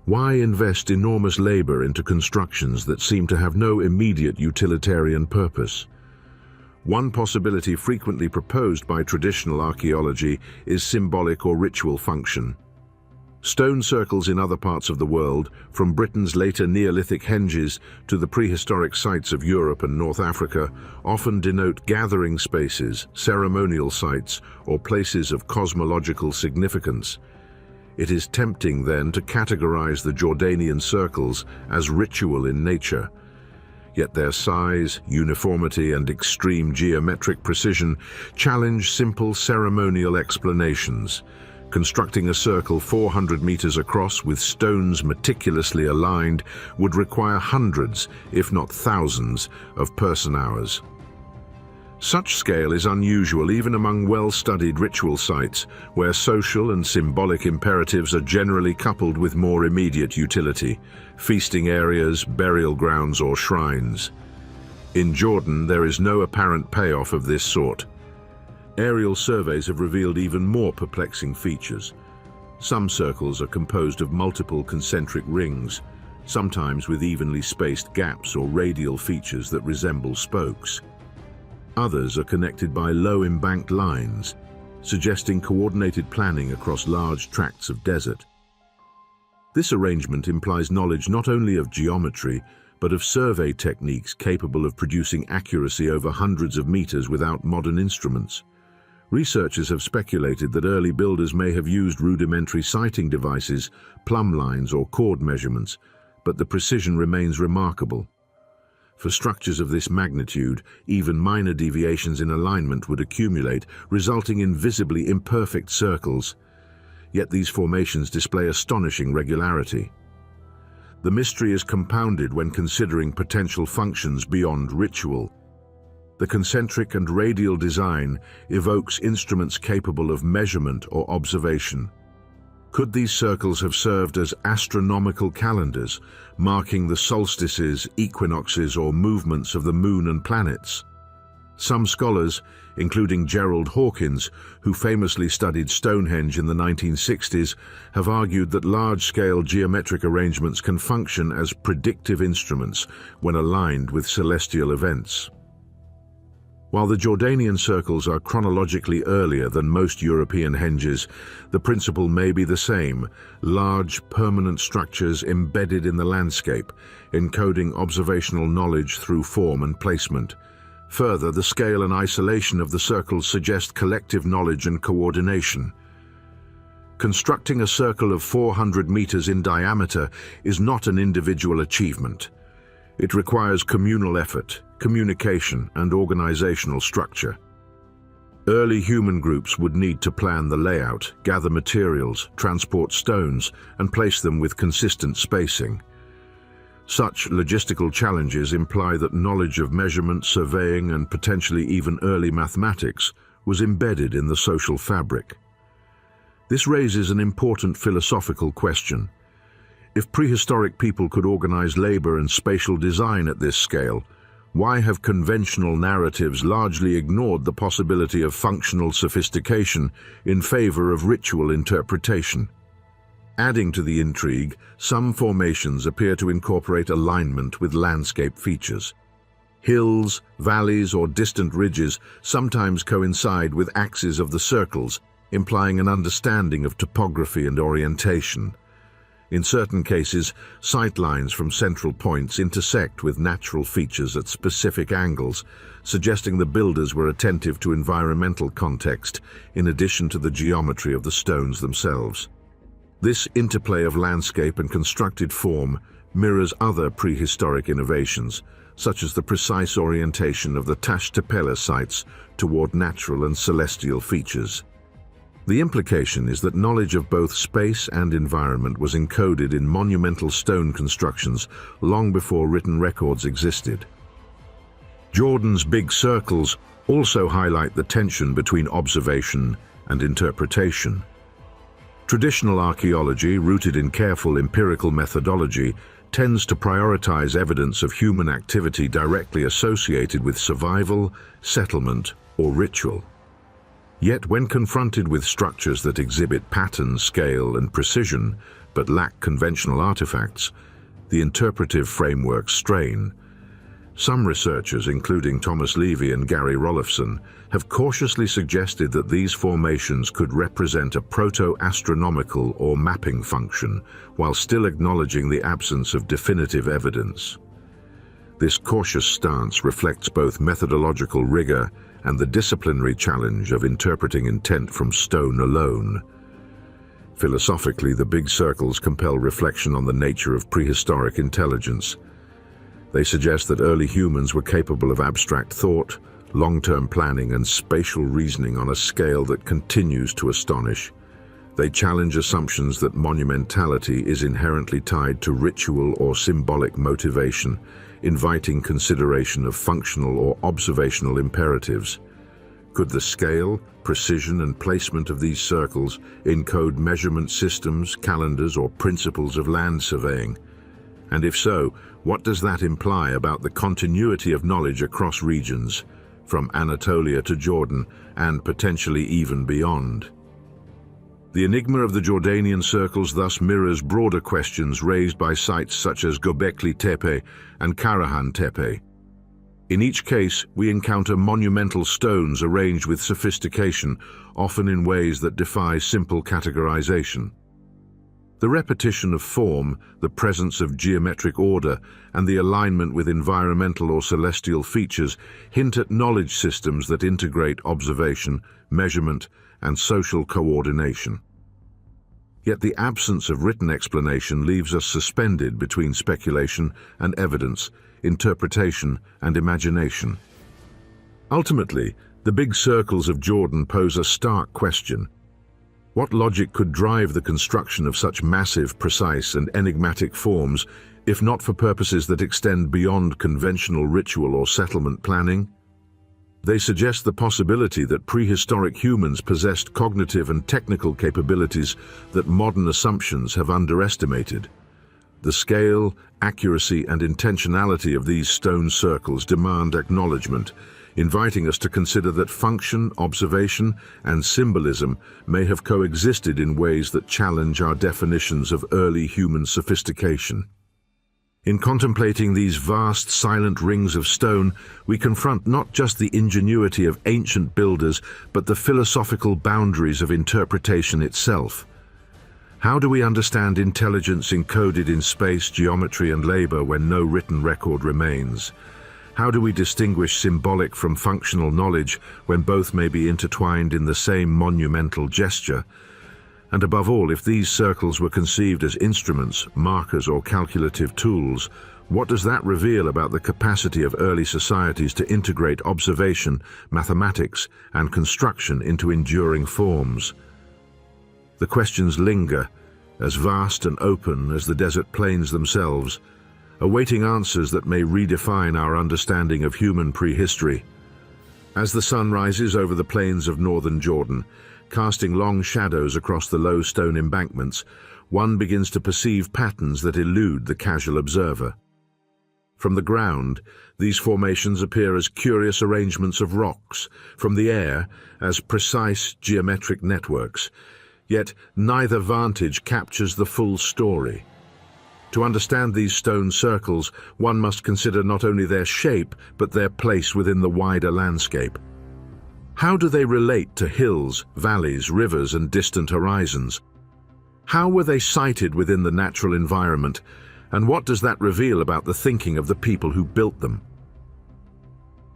Why invest enormous labor into constructions that seem to have no immediate utilitarian purpose? One possibility frequently proposed by traditional archaeology is symbolic or ritual function. Stone circles in other parts of the world, from Britain's later Neolithic henges to the prehistoric sites of Europe and North Africa, often denote gathering spaces, ceremonial sites, or places of cosmological significance. It is tempting then to categorize the Jordanian circles as ritual in nature. Yet their size, uniformity, and extreme geometric precision challenge simple ceremonial explanations. Constructing a circle 400 meters across with stones meticulously aligned would require hundreds, if not thousands, of person-hours. Such scale is unusual even among well-studied ritual sites, where social and symbolic imperatives are generally coupled with more immediate utility, feasting areas, burial grounds, or shrines. In Jordan, there is no apparent payoff of this sort. Aerial surveys have revealed even more perplexing features. Some circles are composed of multiple concentric rings, sometimes with evenly spaced gaps or radial features that resemble spokes. Others are connected by low embanked lines, suggesting coordinated planning across large tracts of desert. This arrangement implies knowledge not only of geometry, but of survey techniques capable of producing accuracy over hundreds of meters without modern instruments. Researchers have speculated that early builders may have used rudimentary sighting devices, plumb lines, or chord measurements, but the precision remains remarkable. For structures of this magnitude, even minor deviations in alignment would accumulate, resulting in visibly imperfect circles. Yet these formations display astonishing regularity. The mystery is compounded when considering potential functions beyond ritual. The concentric and radial design evokes instruments capable of measurement or observation. Could these circles have served as astronomical calendars, marking the solstices, equinoxes, or movements of the moon and planets? Some scholars, including Gerald Hawkins, who famously studied Stonehenge in the 1960s, have argued that large-scale geometric arrangements can function as predictive instruments when aligned with celestial events. While the Jordanian circles are chronologically earlier than most European henges, the principle may be the same: large, permanent structures embedded in the landscape, encoding observational knowledge through form and placement. Further, the scale and isolation of the circles suggest collective knowledge and coordination. Constructing a circle of 400 meters in diameter is not an individual achievement. It requires communal effort, communication, and organizational structure. Early human groups would need to plan the layout, gather materials, transport stones, and place them with consistent spacing. Such logistical challenges imply that knowledge of measurement, surveying, and potentially even early mathematics was embedded in the social fabric. This raises an important philosophical question. If prehistoric people could organize labor and spatial design at this scale, why have conventional narratives largely ignored the possibility of functional sophistication in favor of ritual interpretation? Adding to the intrigue, some formations appear to incorporate alignment with landscape features. Hills, valleys, or distant ridges sometimes coincide with axes of the circles, implying an understanding of topography and orientation. In certain cases, sightlines from central points intersect with natural features at specific angles, suggesting the builders were attentive to environmental context in addition to the geometry of the stones themselves. This interplay of landscape and constructed form mirrors other prehistoric innovations, such as the precise orientation of the Tashtapela sites toward natural and celestial features. The implication is that knowledge of both space and environment was encoded in monumental stone constructions long before written records existed. Jordan's big circles also highlight the tension between observation and interpretation. Traditional archaeology, rooted in careful empirical methodology, tends to prioritize evidence of human activity directly associated with survival, settlement, or ritual. Yet when confronted with structures that exhibit pattern, scale, and precision, but lack conventional artifacts, the interpretive frameworks strain. Some researchers, including Thomas Levy and Gary Rolifson, have cautiously suggested that these formations could represent a proto-astronomical or mapping function, while still acknowledging the absence of definitive evidence. This cautious stance reflects both methodological rigor and the disciplinary challenge of interpreting intent from stone alone. Philosophically, the big circles compel reflection on the nature of prehistoric intelligence. They suggest that early humans were capable of abstract thought, long-term planning, and spatial reasoning on a scale that continues to astonish. They challenge assumptions that monumentality is inherently tied to ritual or symbolic motivation, inviting consideration of functional or observational imperatives. Could the scale, precision, and placement of these circles encode measurement systems, calendars, or principles of land surveying? And if so, what does that imply about the continuity of knowledge across regions, from Anatolia to Jordan, and potentially even beyond? The enigma of the Jordanian circles thus mirrors broader questions raised by sites such as Göbekli Tepe and Karahan Tepe. In each case, we encounter monumental stones arranged with sophistication, often in ways that defy simple categorization. The repetition of form, the presence of geometric order, and the alignment with environmental or celestial features hint at knowledge systems that integrate observation, measurement, and social coordination. Yet the absence of written explanation leaves us suspended between speculation and evidence, interpretation and imagination. Ultimately, the big circles of Jordan pose a stark question. What logic could drive the construction of such massive, precise, and enigmatic forms, if not for purposes that extend beyond conventional ritual or settlement planning? They suggest the possibility that prehistoric humans possessed cognitive and technical capabilities that modern assumptions have underestimated. The scale, accuracy, and intentionality of these stone circles demand acknowledgement, inviting us to consider that function, observation, and symbolism may have coexisted in ways that challenge our definitions of early human sophistication. In contemplating these vast, silent rings of stone, we confront not just the ingenuity of ancient builders, but the philosophical boundaries of interpretation itself. How do we understand intelligence encoded in space, geometry, and labor when no written record remains? How do we distinguish symbolic from functional knowledge when both may be intertwined in the same monumental gesture? And above all, if these circles were conceived as instruments, markers, or calculative tools, what does that reveal about the capacity of early societies to integrate observation, mathematics, and construction into enduring forms? The questions linger, as vast and open as the desert plains themselves, awaiting answers that may redefine our understanding of human prehistory. As the sun rises over the plains of northern Jordan, casting long shadows across the low stone embankments, one begins to perceive patterns that elude the casual observer. From the ground, these formations appear as curious arrangements of rocks, from the air as precise geometric networks, yet neither vantage captures the full story. To understand these stone circles, one must consider not only their shape, but their place within the wider landscape. How do they relate to hills, valleys, rivers, and distant horizons? How were they sited within the natural environment, and what does that reveal about the thinking of the people who built them?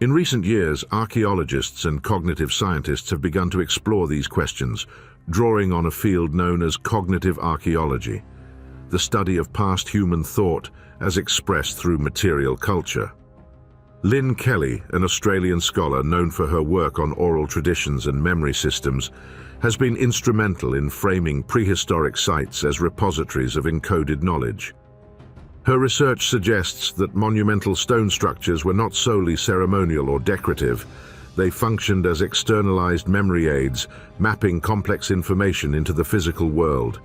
In recent years, archaeologists and cognitive scientists have begun to explore these questions, drawing on a field known as cognitive archaeology, the study of past human thought as expressed through material culture. Lynn Kelly, an Australian scholar known for her work on oral traditions and memory systems, has been instrumental in framing prehistoric sites as repositories of encoded knowledge. Her research suggests that monumental stone structures were not solely ceremonial or decorative. They functioned as externalized memory aids, mapping complex information into the physical world.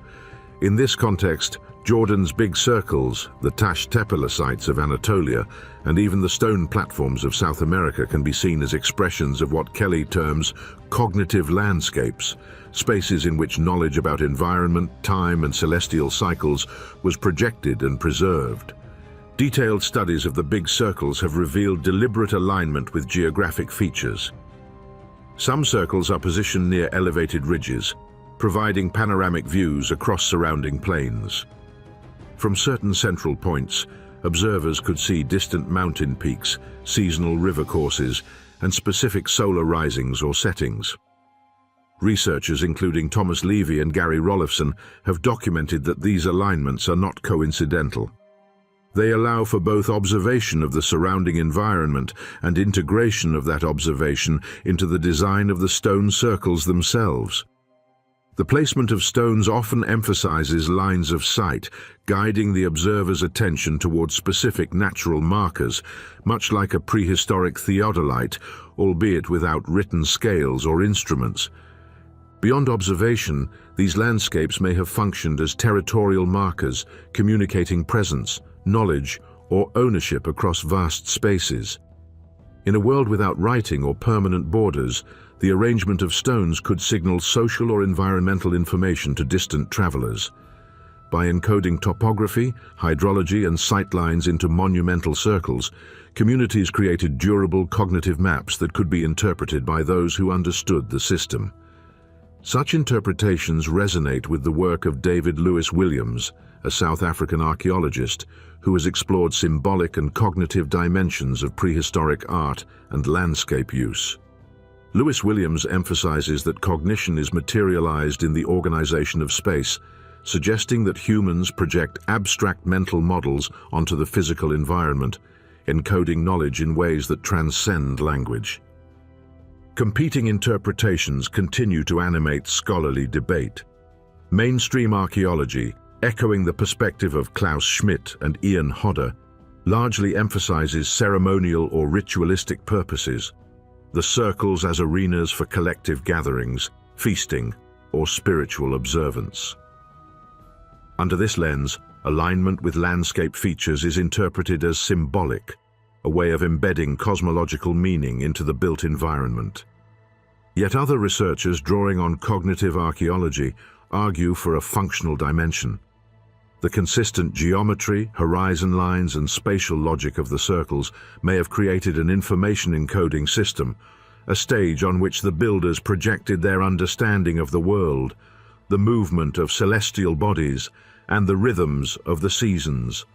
In this context, Jordan's big circles, the Tash Tepela sites of Anatolia, and even the stone platforms of South America can be seen as expressions of what Kelly terms cognitive landscapes, spaces in which knowledge about environment, time, and celestial cycles was projected and preserved. Detailed studies of the big circles have revealed deliberate alignment with geographic features. Some circles are positioned near elevated ridges, providing panoramic views across surrounding plains. From certain central points, observers could see distant mountain peaks, seasonal river courses, and specific solar risings or settings. Researchers including Thomas Levy and Gary Rollifson have documented that these alignments are not coincidental. They allow for both observation of the surrounding environment and integration of that observation into the design of the stone circles themselves. The placement of stones often emphasizes lines of sight, guiding the observer's attention towards specific natural markers, much like a prehistoric theodolite, albeit without written scales or instruments. Beyond observation, these landscapes may have functioned as territorial markers, communicating presence, knowledge, or ownership across vast spaces. In a world without writing or permanent borders, the arrangement of stones could signal social or environmental information to distant travelers. By encoding topography, hydrology, and sightlines into monumental circles, communities created durable cognitive maps that could be interpreted by those who understood the system. Such interpretations resonate with the work of David Lewis Williams, a South African archaeologist who has explored symbolic and cognitive dimensions of prehistoric art and landscape use. Lewis Williams emphasizes that cognition is materialized in the organization of space, suggesting that humans project abstract mental models onto the physical environment, encoding knowledge in ways that transcend language. Competing interpretations continue to animate scholarly debate. Mainstream archaeology, echoing the perspective of Klaus Schmidt and Ian Hodder, largely emphasizes ceremonial or ritualistic purposes, the circles as arenas for collective gatherings, feasting, or spiritual observance. Under this lens, alignment with landscape features is interpreted as symbolic, a way of embedding cosmological meaning into the built environment. Yet other researchers drawing on cognitive archaeology argue for a functional dimension. The consistent geometry, horizon lines, and spatial logic of the circles may have created an information encoding system, a stage on which the builders projected their understanding of the world, the movement of celestial bodies, and the rhythms of the seasons.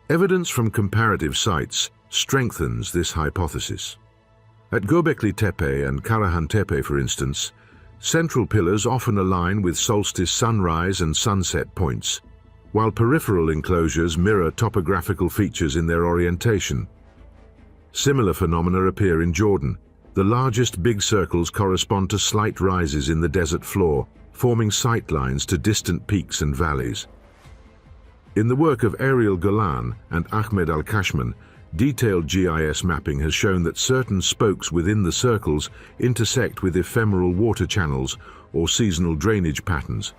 Evidence from comparative sites strengthens this hypothesis. At Göbekli Tepe and Karahan Tepe, for instance, central pillars often align with solstice sunrise and sunset points, while peripheral enclosures mirror topographical features in their orientation. Similar phenomena appear in Jordan. The largest big circles correspond to slight rises in the desert floor, forming sightlines to distant peaks and valleys. In the work of Ariel Golan and Ahmed Al-Kashman, detailed GIS mapping has shown that certain spokes within the circles intersect with ephemeral water channels or seasonal drainage patterns.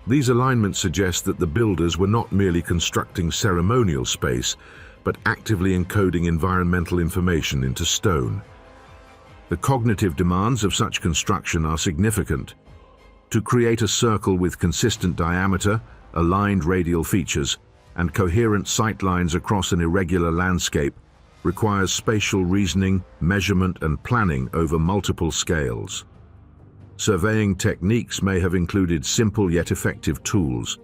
These alignments suggest that the builders were not merely constructing ceremonial space, but actively encoding environmental information into stone. The cognitive demands of such construction are significant. To create a circle with consistent diameter, aligned radial features, and coherent sightlines across an irregular landscape requires spatial reasoning, measurement, and planning over multiple scales. Surveying techniques may have included simple yet effective tools: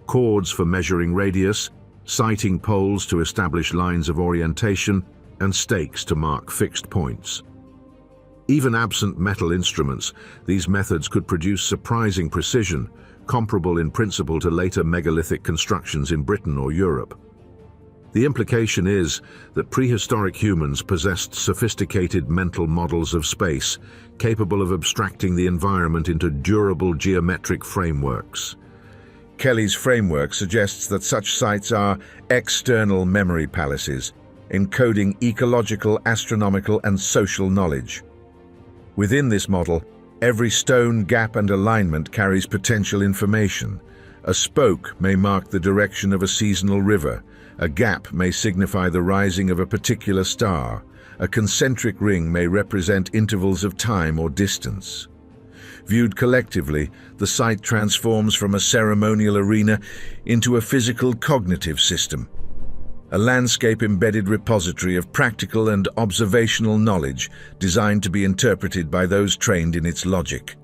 cords for measuring radius, sighting poles to establish lines of orientation, and stakes to mark fixed points. Even absent metal instruments, these methods could produce surprising precision, comparable in principle to later megalithic constructions in Britain or Europe. The implication is that prehistoric humans possessed sophisticated mental models of space, capable of abstracting the environment into durable geometric frameworks. Kelly's framework suggests that such sites are external memory palaces, encoding ecological, astronomical, and social knowledge. Within this model, every stone, gap, and alignment carries potential information. A spoke may mark the direction of a seasonal river. A gap may signify the rising of a particular star. A concentric ring may represent intervals of time or distance. Viewed collectively, the site transforms from a ceremonial arena into a physical cognitive system, a landscape-embedded repository of practical and observational knowledge designed to be interpreted by those trained in its logic.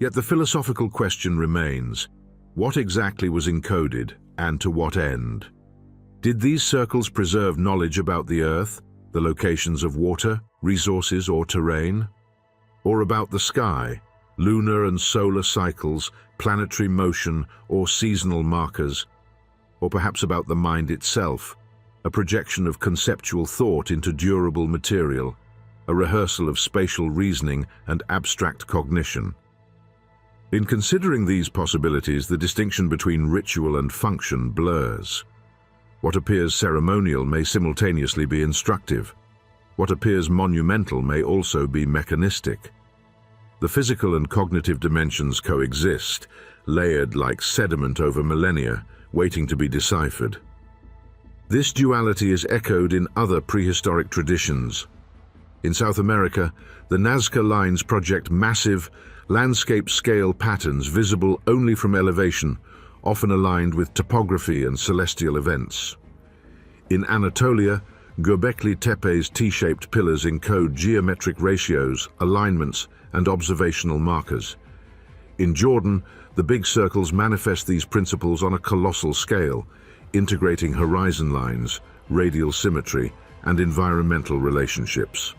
Yet the philosophical question remains: what exactly was encoded, and to what end? Did these circles preserve knowledge about the Earth, the locations of water, resources, or terrain? or about the sky, lunar and solar cycles, planetary motion, or seasonal markers, or perhaps about the mind itself, a projection of conceptual thought into durable material, a rehearsal of spatial reasoning and abstract cognition. In considering these possibilities, the distinction between ritual and function blurs. What appears ceremonial may simultaneously be instructive. What appears monumental may also be mechanistic. The physical and cognitive dimensions coexist, layered like sediment over millennia, waiting to be deciphered. This duality is echoed in other prehistoric traditions. In South America, the Nazca lines project massive, landscape-scale patterns visible only from elevation, often aligned with topography and celestial events. In Anatolia, Göbekli Tepe's T-shaped pillars encode geometric ratios, alignments, and observational markers. In Jordan, the big circles manifest these principles on a colossal scale, integrating horizon lines, radial symmetry, and environmental relationships.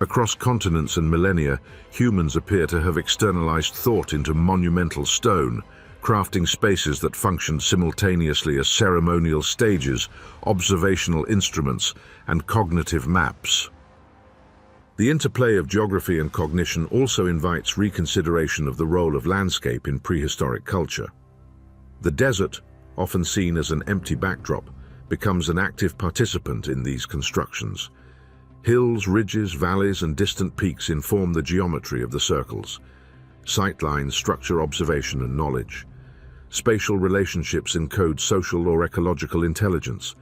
Across continents and millennia, humans appear to have externalized thought into monumental stone, crafting spaces that functioned simultaneously as ceremonial stages, observational instruments, and cognitive maps. The interplay of geography and cognition also invites reconsideration of the role of landscape in prehistoric culture. The desert, often seen as an empty backdrop, becomes an active participant in these constructions. Hills, ridges, valleys, and distant peaks inform the geometry of the circles. Sightlines structure observation and knowledge. Spatial relationships encode social or ecological intelligence.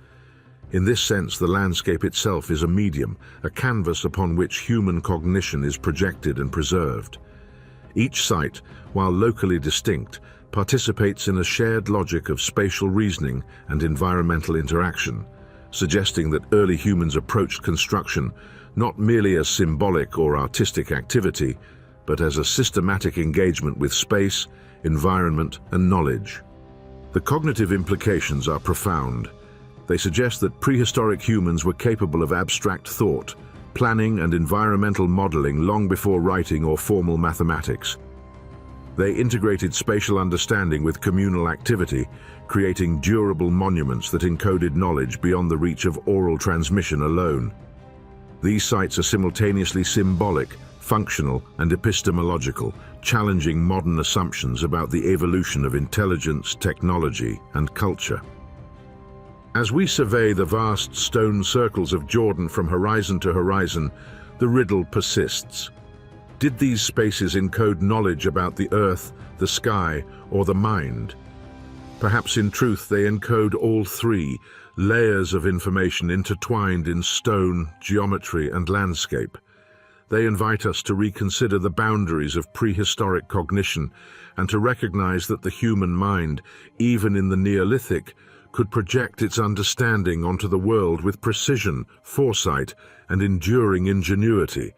In this sense, the landscape itself is a medium, a canvas upon which human cognition is projected and preserved. Each site, while locally distinct, participates in a shared logic of spatial reasoning and environmental interaction, suggesting that early humans approached construction not merely as symbolic or artistic activity, but as a systematic engagement with space, environment, and knowledge. The cognitive implications are profound. They suggest that prehistoric humans were capable of abstract thought, planning, and environmental modeling long before writing or formal mathematics. They integrated spatial understanding with communal activity, creating durable monuments that encoded knowledge beyond the reach of oral transmission alone. These sites are simultaneously symbolic, functional, and epistemological, challenging modern assumptions about the evolution of intelligence, technology, and culture. As we survey the vast stone circles of Jordan from horizon to horizon, the riddle persists. Did these spaces encode knowledge about the earth, the sky, or the mind? Perhaps in truth they encode all three, layers of information intertwined in stone, geometry, and landscape. They invite us to reconsider the boundaries of prehistoric cognition and to recognize that the human mind, even in the Neolithic, could project its understanding onto the world with precision, foresight, and enduring ingenuity.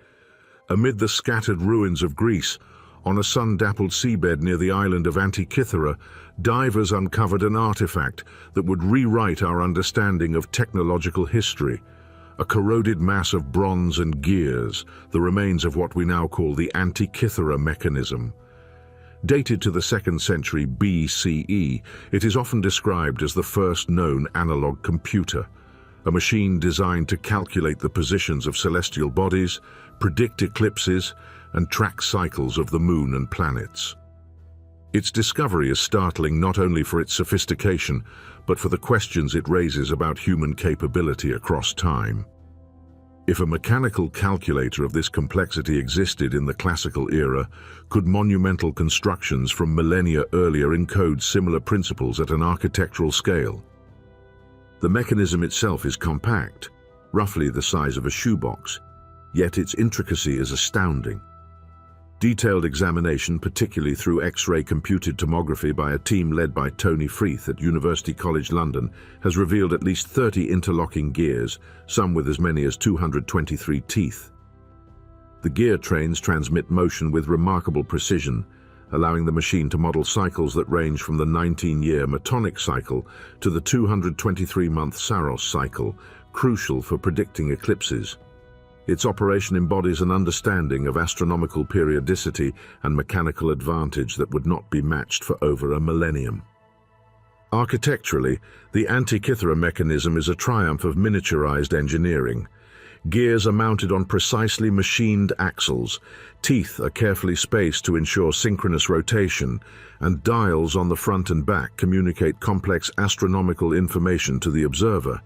Amid the scattered ruins of Greece, on a sun-dappled seabed near the island of Antikythera, divers uncovered an artifact that would rewrite our understanding of technological history. A corroded mass of bronze and gears, the remains of what we now call the Antikythera mechanism. Dated to the 2nd century BCE, it is often described as the first known analog computer, a machine designed to calculate the positions of celestial bodies, predict eclipses, and track cycles of the moon and planets. Its discovery is startling not only for its sophistication, but for the questions it raises about human capability across time. If a mechanical calculator of this complexity existed in the classical era, could monumental constructions from millennia earlier encode similar principles at an architectural scale? The mechanism itself is compact, roughly the size of a shoebox, yet its intricacy is astounding. Detailed examination, particularly through X-ray computed tomography by a team led by Tony Freeth at University College London, has revealed at least 30 interlocking gears, some with as many as 223 teeth. The gear trains transmit motion with remarkable precision, allowing the machine to model cycles that range from the 19-year Metonic cycle to the 223-month Saros cycle, crucial for predicting eclipses. Its operation embodies an understanding of astronomical periodicity and mechanical advantage that would not be matched for over a millennium. Architecturally, the Antikythera mechanism is a triumph of miniaturized engineering. Gears are mounted on precisely machined axles, teeth are carefully spaced to ensure synchronous rotation, and dials on the front and back communicate complex astronomical information to the observer.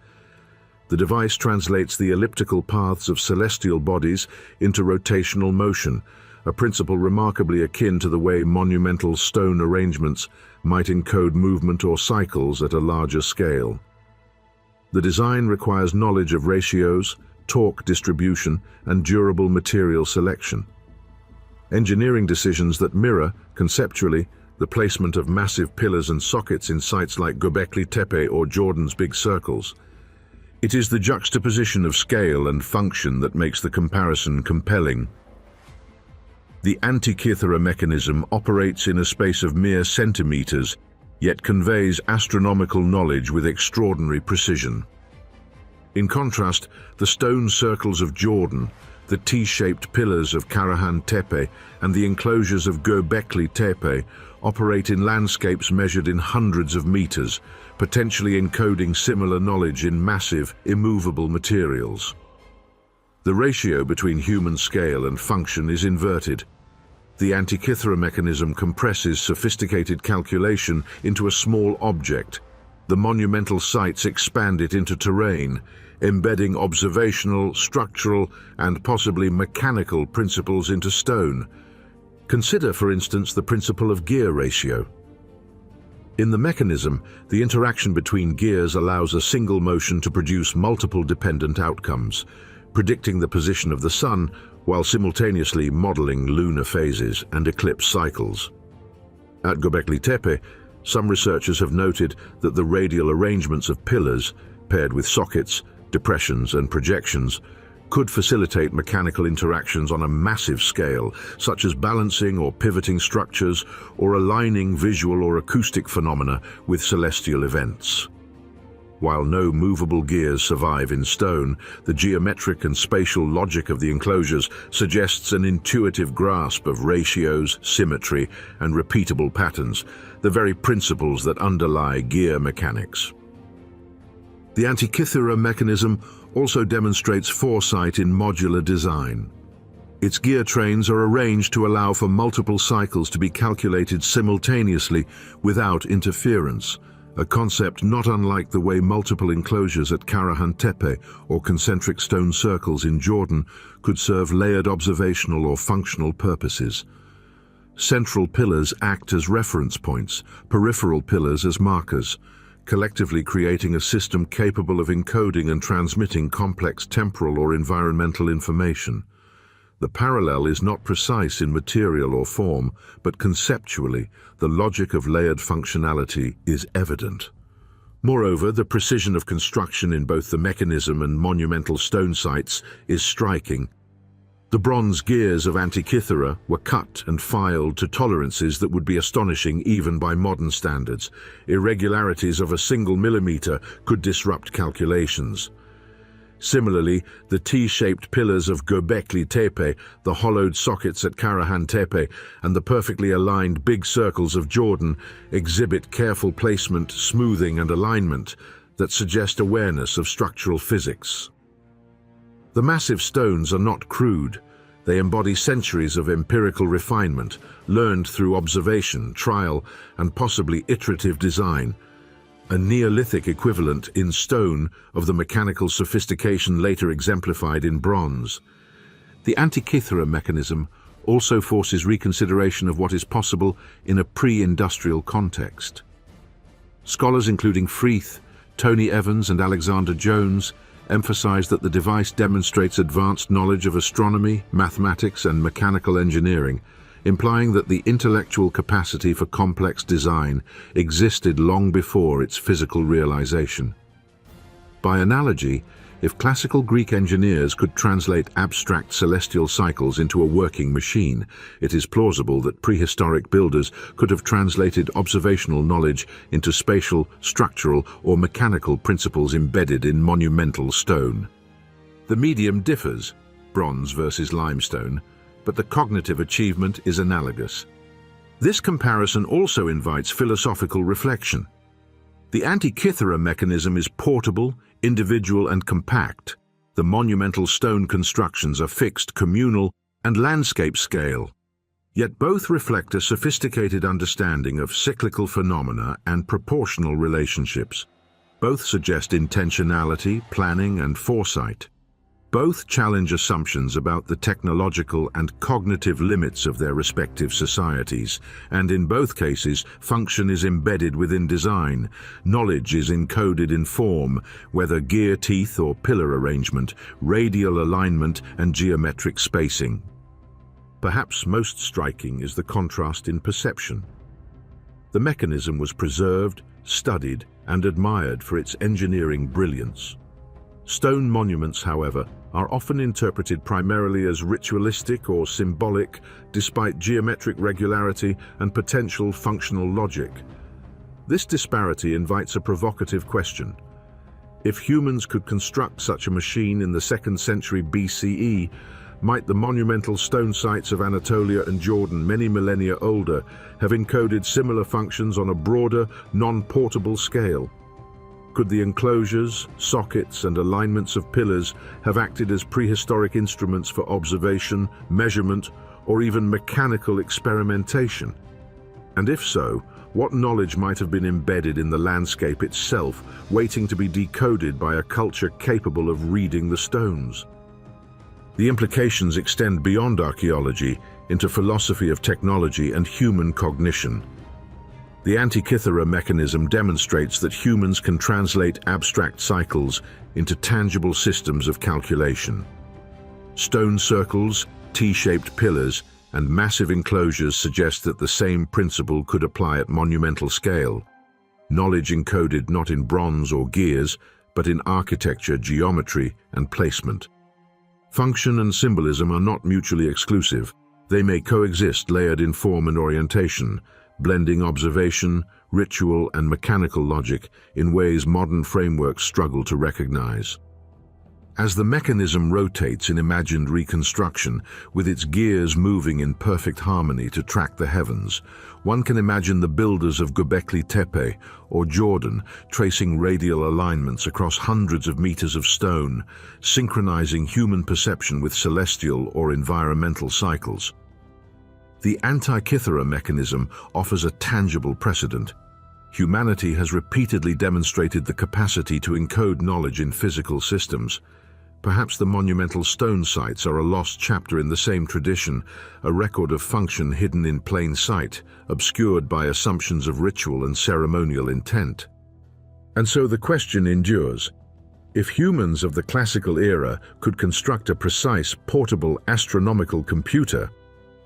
The device translates the elliptical paths of celestial bodies into rotational motion, a principle remarkably akin to the way monumental stone arrangements might encode movement or cycles at a larger scale. The design requires knowledge of ratios, torque distribution, and durable material selection. Engineering decisions that mirror, conceptually, the placement of massive pillars and sockets in sites like Göbekli Tepe or Jordan's Big Circles. It is the juxtaposition of scale and function that makes the comparison compelling. The Antikythera mechanism operates in a space of mere centimeters, yet conveys astronomical knowledge with extraordinary precision. In contrast, the stone circles of Jordan, the T-shaped pillars of Karahan Tepe, and the enclosures of Göbekli Tepe operate in landscapes measured in hundreds of meters, potentially encoding similar knowledge in massive, immovable materials. The ratio between human scale and function is inverted. The Antikythera mechanism compresses sophisticated calculation into a small object. The monumental sites expand it into terrain, embedding observational, structural, and possibly mechanical principles into stone. Consider, for instance, the principle of gear ratio. In the mechanism, the interaction between gears allows a single motion to produce multiple dependent outcomes, predicting the position of the sun while simultaneously modeling lunar phases and eclipse cycles. At Göbekli Tepe, some researchers have noted that the radial arrangements of pillars, paired with sockets, depressions, and projections, could facilitate mechanical interactions on a massive scale, such as balancing or pivoting structures or aligning visual or acoustic phenomena with celestial events. While no movable gears survive in stone, the geometric and spatial logic of the enclosures suggests an intuitive grasp of ratios, symmetry, and repeatable patterns, the very principles that underlie gear mechanics. The Antikythera mechanism also demonstrates foresight in modular design. Its gear trains are arranged to allow for multiple cycles to be calculated simultaneously without interference, a concept not unlike the way multiple enclosures at Karahan Tepe or concentric stone circles in Jordan could serve layered observational or functional purposes. Central pillars act as reference points, peripheral pillars as markers, collectively creating a system capable of encoding and transmitting complex temporal or environmental information. The parallel is not precise in material or form, but conceptually, the logic of layered functionality is evident. Moreover, the precision of construction in both the mechanism and monumental stone sites is striking. The bronze gears of Antikythera were cut and filed to tolerances that would be astonishing even by modern standards. Irregularities of a single millimeter could disrupt calculations. Similarly, the T-shaped pillars of Göbekli Tepe, the hollowed sockets at Karahan Tepe, and the perfectly aligned big circles of Jordan exhibit careful placement, smoothing, and alignment that suggest awareness of structural physics. The massive stones are not crude. They embody centuries of empirical refinement, learned through observation, trial, and possibly iterative design, a Neolithic equivalent in stone of the mechanical sophistication later exemplified in bronze. The Antikythera mechanism also forces reconsideration of what is possible in a pre-industrial context. Scholars including Freeth, Tony Evans, and Alexander Jones emphasize that the device demonstrates advanced knowledge of astronomy, mathematics, and mechanical engineering, implying that the intellectual capacity for complex design existed long before its physical realization. By analogy, if classical Greek engineers could translate abstract celestial cycles into a working machine, it is plausible that prehistoric builders could have translated observational knowledge into spatial, structural, or mechanical principles embedded in monumental stone. The medium differs. bronze versus limestone, but the cognitive achievement is analogous. This comparison also invites philosophical reflection. The Antikythera mechanism is portable, individual, and compact. The monumental stone constructions are fixed, communal, and landscape scale. Yet both reflect a sophisticated understanding of cyclical phenomena and proportional relationships. Both suggest intentionality, planning, and foresight. Both challenge assumptions about the technological and cognitive limits of their respective societies, and in both cases, function is embedded within design. Knowledge is encoded in form, whether gear teeth or pillar arrangement, radial alignment, and geometric spacing. Perhaps most striking is the contrast in perception. The mechanism was preserved, studied, and admired for its engineering brilliance. Stone monuments, however, are often interpreted primarily as ritualistic or symbolic, despite geometric regularity and potential functional logic. This disparity invites a provocative question. If humans could construct such a machine in the 2nd century BCE, might the monumental stone sites of Anatolia and Jordan, many millennia older, have encoded similar functions on a broader, non-portable scale? Could the enclosures, sockets, and alignments of pillars have acted as prehistoric instruments for observation, measurement, or even mechanical experimentation? And if so, what knowledge might have been embedded in the landscape itself, waiting to be decoded by a culture capable of reading the stones? The implications extend beyond archaeology into philosophy of technology and human cognition. The Antikythera mechanism demonstrates that humans can translate abstract cycles into tangible systems of calculation. Stone circles, T-shaped pillars, and massive enclosures suggest that the same principle could apply at monumental scale. Knowledge encoded not in bronze or gears, but in architecture, geometry, and placement. Function and symbolism are not mutually exclusive. They may coexist layered in form and orientation, blending observation, ritual, and mechanical logic in ways modern frameworks struggle to recognize. As the mechanism rotates in imagined reconstruction, with its gears moving in perfect harmony to track the heavens, one can imagine the builders of Göbekli Tepe or Jordan tracing radial alignments across hundreds of meters of stone, synchronizing human perception with celestial or environmental cycles. The Antikythera mechanism offers a tangible precedent. Humanity has repeatedly demonstrated the capacity to encode knowledge in physical systems. Perhaps the monumental stone sites are a lost chapter in the same tradition, a record of function hidden in plain sight, obscured by assumptions of ritual and ceremonial intent. And so the question endures. If humans of the classical era could construct a precise, portable astronomical computer,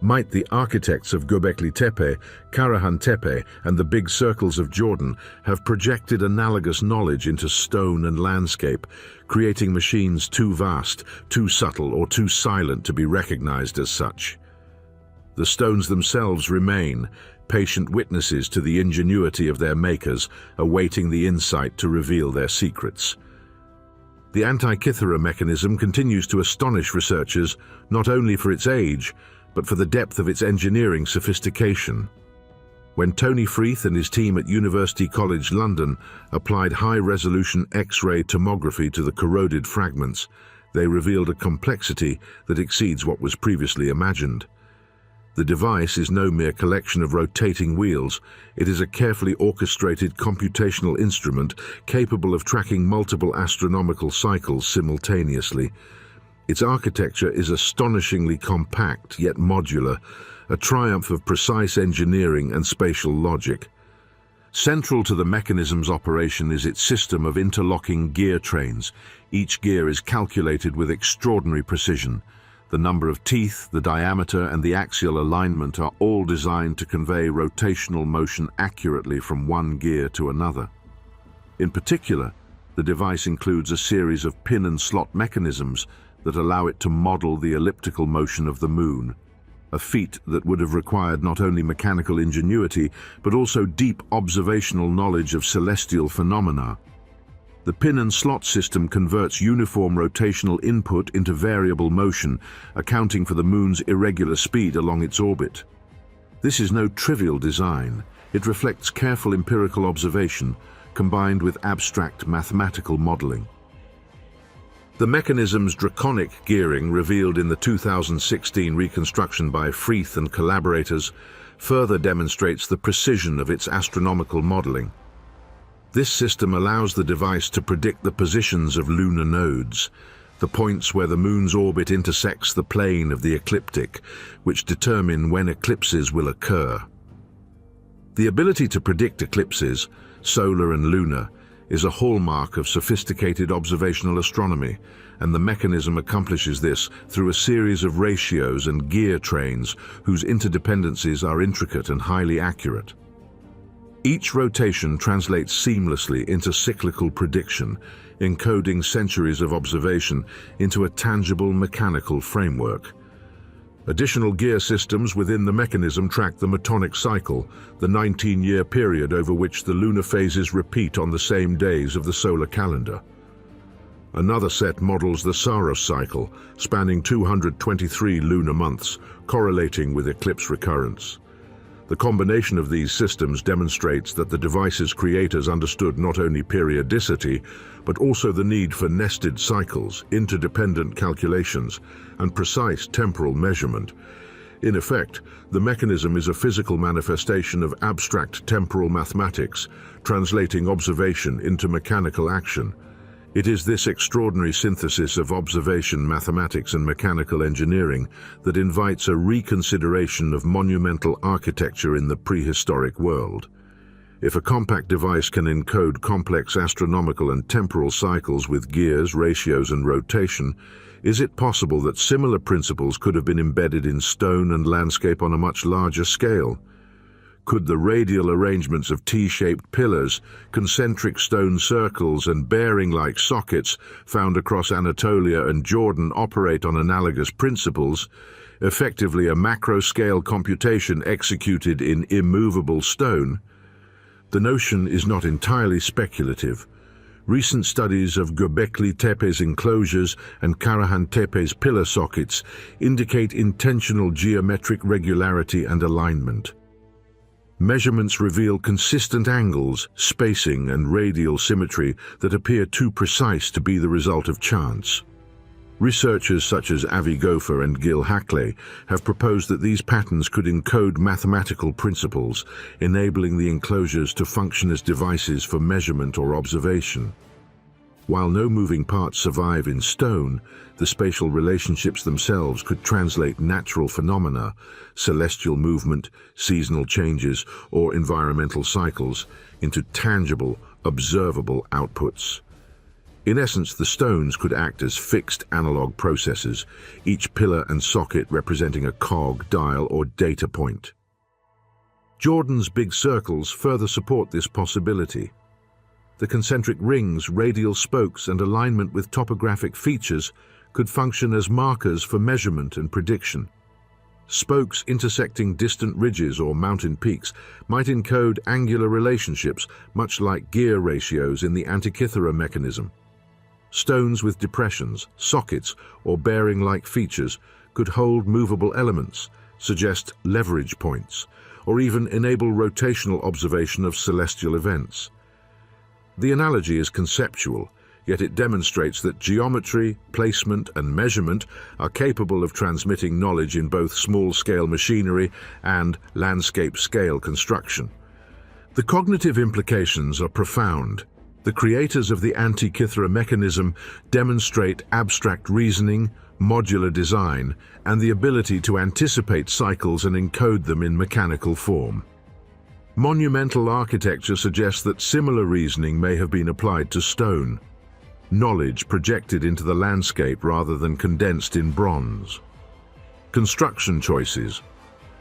might the architects of Göbekli Tepe, Karahan Tepe, and the big circles of Jordan have projected analogous knowledge into stone and landscape, creating machines too vast, too subtle, or too silent to be recognized as such? The stones themselves remain, patient witnesses to the ingenuity of their makers, awaiting the insight to reveal their secrets. The Antikythera mechanism continues to astonish researchers, not only for its age, but for the depth of its engineering sophistication. When Tony Freeth and his team at University College London applied high-resolution X-ray tomography to the corroded fragments, they revealed a complexity that exceeds what was previously imagined. The device is no mere collection of rotating wheels. It is a carefully orchestrated computational instrument capable of tracking multiple astronomical cycles simultaneously. Its architecture is astonishingly compact yet modular, a triumph of precise engineering and spatial logic. Central to the mechanism's operation is its system of interlocking gear trains. Each gear is calculated with extraordinary precision. The number of teeth, the diameter, and the axial alignment are all designed to convey rotational motion accurately from one gear to another. In particular, the device includes a series of pin and slot mechanisms that allow it to model the elliptical motion of the moon, a feat that would have required not only mechanical ingenuity, but also deep observational knowledge of celestial phenomena. The pin and slot system converts uniform rotational input into variable motion, accounting for the Moon's irregular speed along its orbit. This is no trivial design. It reflects careful empirical observation, combined with abstract mathematical modeling. The mechanism's draconic gearing, revealed in the 2016 reconstruction by Freeth and collaborators, further demonstrates the precision of its astronomical modeling. This system allows the device to predict the positions of lunar nodes, the points where the Moon's orbit intersects the plane of the ecliptic, which determine when eclipses will occur. The ability to predict eclipses, solar and lunar, is a hallmark of sophisticated observational astronomy, and the mechanism accomplishes this through a series of ratios and gear trains whose interdependencies are intricate and highly accurate. Each rotation translates seamlessly into cyclical prediction, encoding centuries of observation into a tangible mechanical framework. Additional gear systems within the mechanism track the metonic cycle, the 19-year period over which the lunar phases repeat on the same days of the solar calendar. Another set models the Saros cycle, spanning 223 lunar months, correlating with eclipse recurrence. The combination of these systems demonstrates that the device's creators understood not only periodicity, but also the need for nested cycles, interdependent calculations, and precise temporal measurement. In effect, the mechanism is a physical manifestation of abstract temporal mathematics, translating observation into mechanical action. It is this extraordinary synthesis of observation, mathematics, and mechanical engineering that invites a reconsideration of monumental architecture in the prehistoric world. If a compact device can encode complex astronomical and temporal cycles with gears, ratios, and rotation, is it possible that similar principles could have been embedded in stone and landscape on a much larger scale? Could the radial arrangements of T-shaped pillars, concentric stone circles, and bearing-like sockets found across Anatolia and Jordan operate on analogous principles, effectively a macro-scale computation executed in immovable stone? The notion is not entirely speculative. Recent studies of Göbekli Tepe's enclosures and Karahan Tepe's pillar sockets indicate intentional geometric regularity and alignment. Measurements reveal consistent angles, spacing, and radial symmetry that appear too precise to be the result of chance. Researchers such as Avi Gopher and Gil Hackley have proposed that these patterns could encode mathematical principles, enabling the enclosures to function as devices for measurement or observation. While no moving parts survive in stone, the spatial relationships themselves could translate natural phenomena, celestial movement, seasonal changes, or environmental cycles, into tangible, observable outputs. In essence, the stones could act as fixed analog processes, each pillar and socket representing a cog, dial, or data point. Jordan's big circles further support this possibility. The concentric rings, radial spokes, and alignment with topographic features could function as markers for measurement and prediction. Spokes intersecting distant ridges or mountain peaks might encode angular relationships, much like gear ratios in the Antikythera mechanism. Stones with depressions, sockets, or bearing-like features could hold movable elements, suggest leverage points, or even enable rotational observation of celestial events. The analogy is conceptual, yet it demonstrates that geometry, placement, and measurement are capable of transmitting knowledge in both small-scale machinery and landscape-scale construction. The cognitive implications are profound. The creators of the Antikythera mechanism demonstrate abstract reasoning, modular design, and the ability to anticipate cycles and encode them in mechanical form. Monumental architecture suggests that similar reasoning may have been applied to stone, knowledge projected into the landscape rather than condensed in bronze. Construction choices,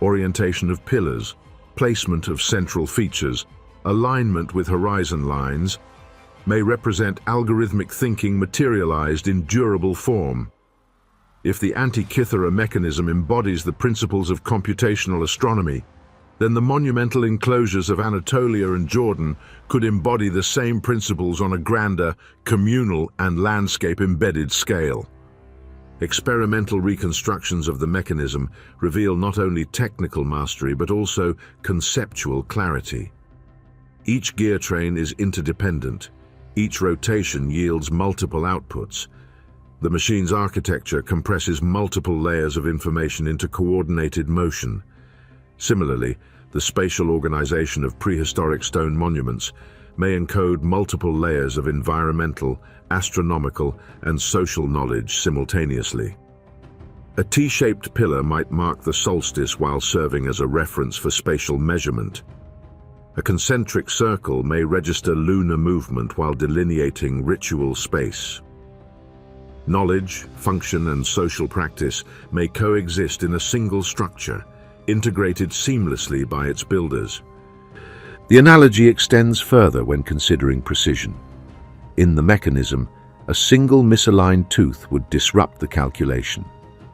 orientation of pillars, placement of central features, alignment with horizon lines, may represent algorithmic thinking materialized in durable form. If the Antikythera mechanism embodies the principles of computational astronomy, then the monumental enclosures of Anatolia and Jordan could embody the same principles on a grander, communal and landscape-embedded scale. Experimental reconstructions of the mechanism reveal not only technical mastery but also conceptual clarity. Each gear train is interdependent. Each rotation yields multiple outputs. The machine's architecture compresses multiple layers of information into coordinated motion. Similarly, the spatial organization of prehistoric stone monuments may encode multiple layers of environmental, astronomical, and social knowledge simultaneously. A T-shaped pillar might mark the solstice while serving as a reference for spatial measurement. A concentric circle may register lunar movement while delineating ritual space. Knowledge, function, and social practice may coexist in a single structure, integrated seamlessly by its builders. The analogy extends further when considering precision. In the mechanism, a single misaligned tooth would disrupt the calculation.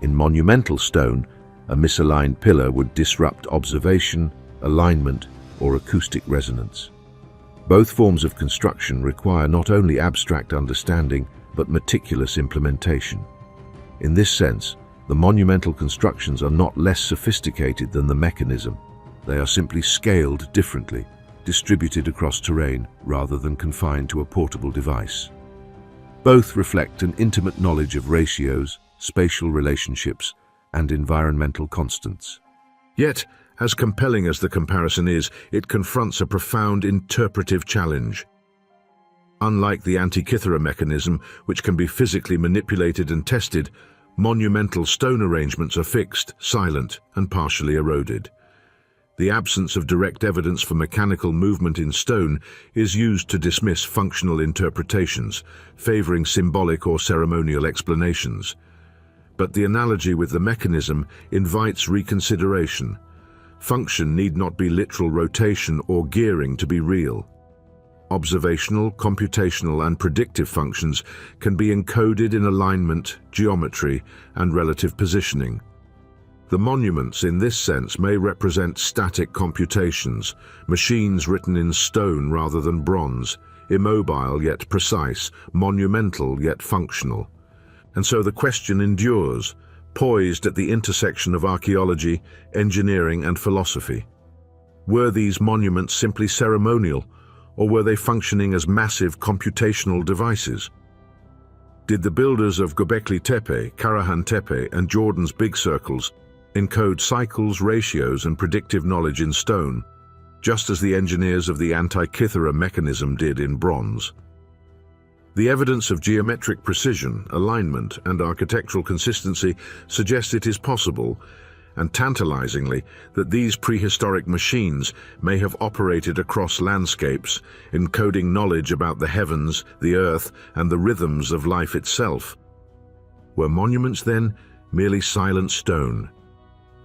In monumental stone, a misaligned pillar would disrupt observation, alignment, or acoustic resonance. Both forms of construction require not only abstract understanding, but meticulous implementation. In this sense, the monumental constructions are not less sophisticated than the mechanism. They are simply scaled differently, distributed across terrain rather than confined to a portable device. Both reflect an intimate knowledge of ratios, spatial relationships, and environmental constants. Yet, as compelling as the comparison is, it confronts a profound interpretive challenge. Unlike the Antikythera mechanism, which can be physically manipulated and tested, monumental stone arrangements are fixed, silent, and partially eroded. The absence of direct evidence for mechanical movement in stone is used to dismiss functional interpretations, favoring symbolic or ceremonial explanations. But the analogy with the mechanism invites reconsideration. Function need not be literal rotation or gearing to be real. Observational, computational, and predictive functions can be encoded in alignment, geometry, and relative positioning. The monuments in this sense may represent static computations, machines written in stone rather than bronze, immobile yet precise, monumental yet functional. And so the question endures, poised at the intersection of archaeology, engineering, and philosophy. Were these monuments simply ceremonial, or were they functioning as massive computational devices? Did the builders of Göbekli Tepe, Karahan Tepe, and Jordan's Big Circles encode cycles, ratios, and predictive knowledge in stone, just as the engineers of the Antikythera mechanism did in bronze? The evidence of geometric precision, alignment, and architectural consistency suggests it is possible, and tantalizingly, that these prehistoric machines may have operated across landscapes, encoding knowledge about the heavens, the earth, and the rhythms of life itself. Were monuments, then, merely silent stone?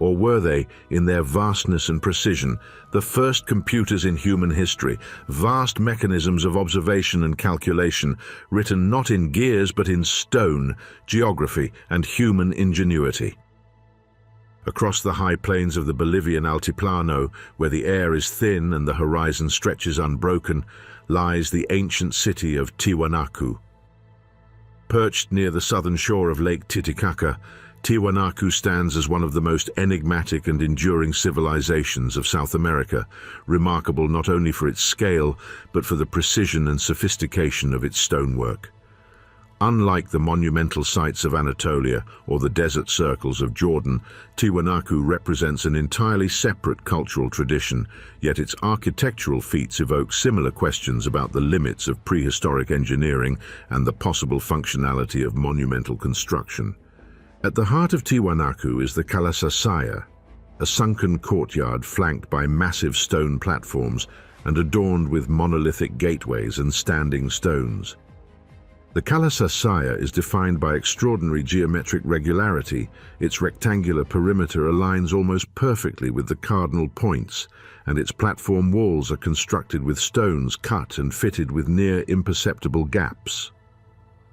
Or were they, in their vastness and precision, the first computers in human history, vast mechanisms of observation and calculation, written not in gears but in stone, geography, and human ingenuity? Across the high plains of the Bolivian Altiplano, where the air is thin and the horizon stretches unbroken, lies the ancient city of Tiwanaku. Perched near the southern shore of Lake Titicaca, Tiwanaku stands as one of the most enigmatic and enduring civilizations of South America, remarkable not only for its scale, but for the precision and sophistication of its stonework. Unlike the monumental sites of Anatolia or the desert circles of Jordan, Tiwanaku represents an entirely separate cultural tradition, yet its architectural feats evoke similar questions about the limits of prehistoric engineering and the possible functionality of monumental construction. At the heart of Tiwanaku is the Kalasasaya, a sunken courtyard flanked by massive stone platforms and adorned with monolithic gateways and standing stones. The Kalasasaya is defined by extraordinary geometric regularity. Its rectangular perimeter aligns almost perfectly with the cardinal points, and its platform walls are constructed with stones cut and fitted with near imperceptible gaps.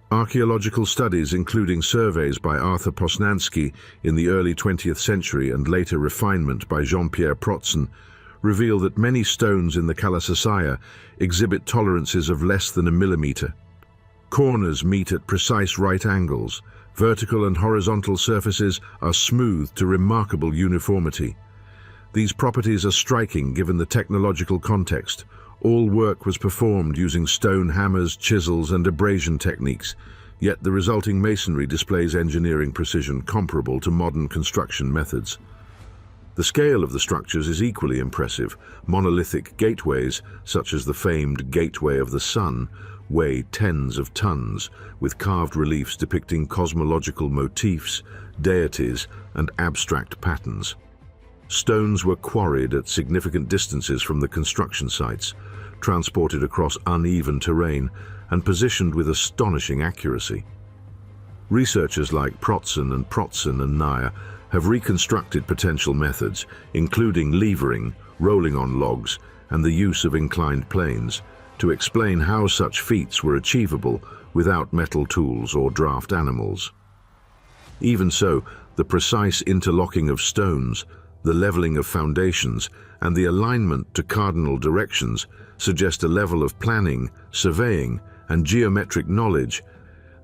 Archaeological studies, including surveys by Arthur Posnanski in the early 20th century and later refinement by Jean-Pierre Protzen, reveal that many stones in the Kalasasaya exhibit tolerances of less than a millimeter. Corners meet at precise right angles. Vertical and horizontal surfaces are smoothed to remarkable uniformity. These properties are striking given the technological context. All work was performed using stone hammers, chisels, and abrasion techniques, yet the resulting masonry displays engineering precision comparable to modern construction methods. The scale of the structures is equally impressive. Monolithic gateways, such as the famed Gateway of the Sun, weigh tens of tons, with carved reliefs depicting cosmological motifs, deities, and abstract patterns. Stones were quarried at significant distances from the construction sites, transported across uneven terrain, and positioned with astonishing accuracy. Researchers like Protson and Nair have reconstructed potential methods, including levering, rolling on logs, and the use of inclined planes, to explain how such feats were achievable without metal tools or draft animals. Even so, the precise interlocking of stones, the leveling of foundations, and the alignment to cardinal directions suggest a level of planning, surveying, and geometric knowledge.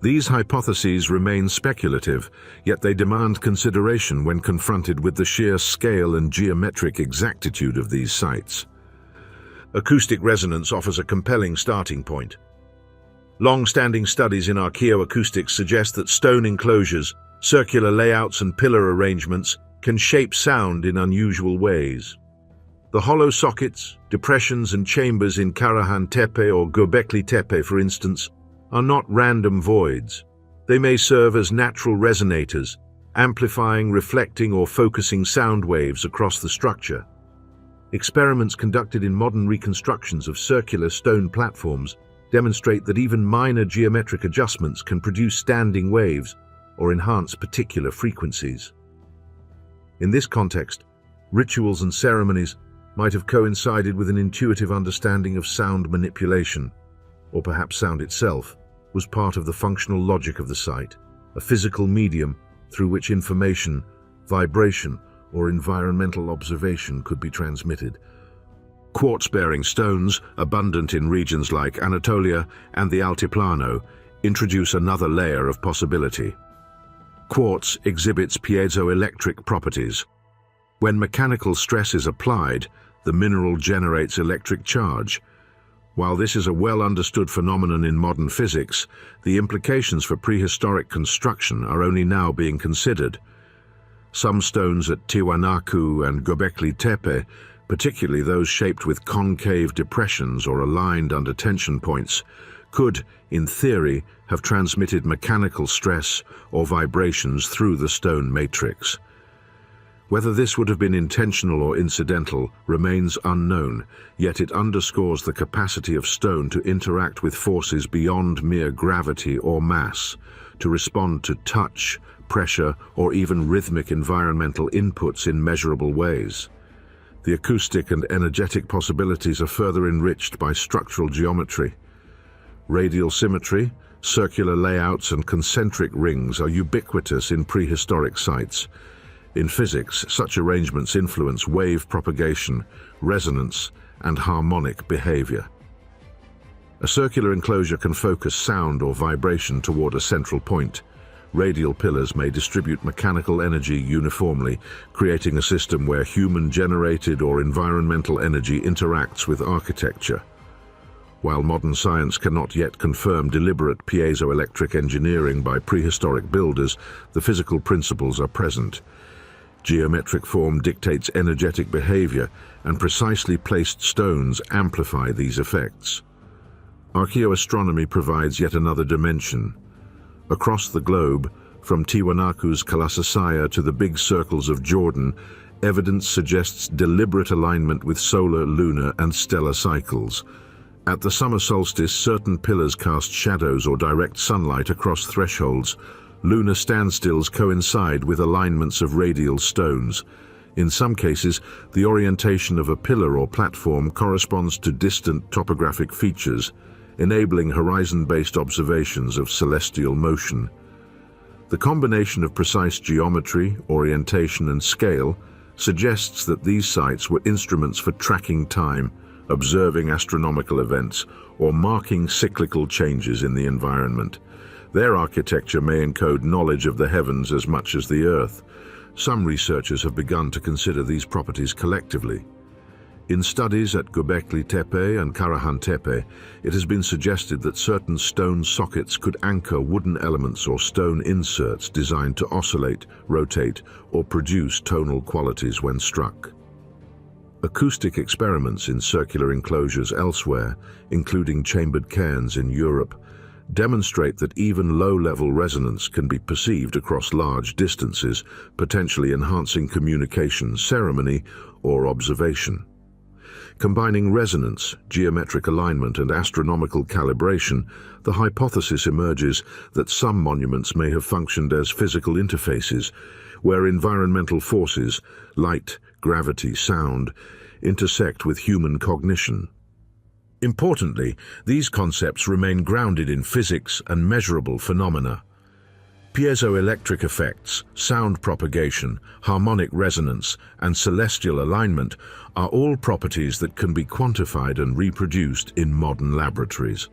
These hypotheses remain speculative, yet they demand consideration when confronted with the sheer scale and geometric exactitude of these sites. Acoustic resonance offers a compelling starting point. Long-standing studies in archaeoacoustics suggest that stone enclosures, circular layouts, and pillar arrangements can shape sound in unusual ways. The hollow sockets, depressions, and chambers in Karahan Tepe or Göbekli Tepe, for instance, are not random voids. They may serve as natural resonators, amplifying, reflecting, or focusing sound waves across the structure. Experiments conducted in modern reconstructions of circular stone platforms demonstrate that even minor geometric adjustments can produce standing waves or enhance particular frequencies. In this context, rituals and ceremonies might have coincided with an intuitive understanding of sound manipulation, or perhaps sound itself was part of the functional logic of the site, a physical medium through which information, vibration, or environmental observation could be transmitted. Quartz-bearing stones, abundant in regions like Anatolia and the Altiplano, introduce another layer of possibility. Quartz exhibits piezoelectric properties. When mechanical stress is applied, the mineral generates electric charge. While this is a well-understood phenomenon in modern physics, the implications for prehistoric construction are only now being considered. Some stones at Tiwanaku and Göbekli Tepe, particularly those shaped with concave depressions or aligned under tension points, could, in theory, have transmitted mechanical stress or vibrations through the stone matrix. Whether this would have been intentional or incidental remains unknown, yet it underscores the capacity of stone to interact with forces beyond mere gravity or mass, to respond to touch, pressure, or even rhythmic environmental inputs in measurable ways. The acoustic and energetic possibilities are further enriched by structural geometry. Radial symmetry, circular layouts, and concentric rings are ubiquitous in prehistoric sites. In physics, such arrangements influence wave propagation, resonance, and harmonic behavior. A circular enclosure can focus sound or vibration toward a central point. Radial pillars may distribute mechanical energy uniformly, creating a system where human-generated or environmental energy interacts with architecture. While modern science cannot yet confirm deliberate piezoelectric engineering by prehistoric builders, the physical principles are present. Geometric form dictates energetic behavior, and precisely placed stones amplify these effects. Archaeoastronomy provides yet another dimension. Across the globe, from Tiwanaku's Kalasasaya to the big circles of Jordan, evidence suggests deliberate alignment with solar, lunar, and stellar cycles. At the summer solstice, certain pillars cast shadows or direct sunlight across thresholds. Lunar standstills coincide with alignments of radial stones. In some cases, the orientation of a pillar or platform corresponds to distant topographic features, enabling horizon-based observations of celestial motion. The combination of precise geometry, orientation, and scale suggests that these sites were instruments for tracking time, observing astronomical events, or marking cyclical changes in the environment. Their architecture may encode knowledge of the heavens as much as the Earth. Some researchers have begun to consider these properties collectively. In studies at Göbekli Tepe and Karahan Tepe, it has been suggested that certain stone sockets could anchor wooden elements or stone inserts designed to oscillate, rotate, or produce tonal qualities when struck. Acoustic experiments in circular enclosures elsewhere, including chambered cairns in Europe, demonstrate that even low-level resonance can be perceived across large distances, potentially enhancing communication, ceremony, or observation. Combining resonance, geometric alignment, and astronomical calibration, the hypothesis emerges that some monuments may have functioned as physical interfaces, where environmental forces, light, gravity, sound, intersect with human cognition. Importantly, these concepts remain grounded in physics and measurable phenomena. Piezoelectric effects, sound propagation, harmonic resonance, and celestial alignment are all properties that can be quantified and reproduced in modern laboratories.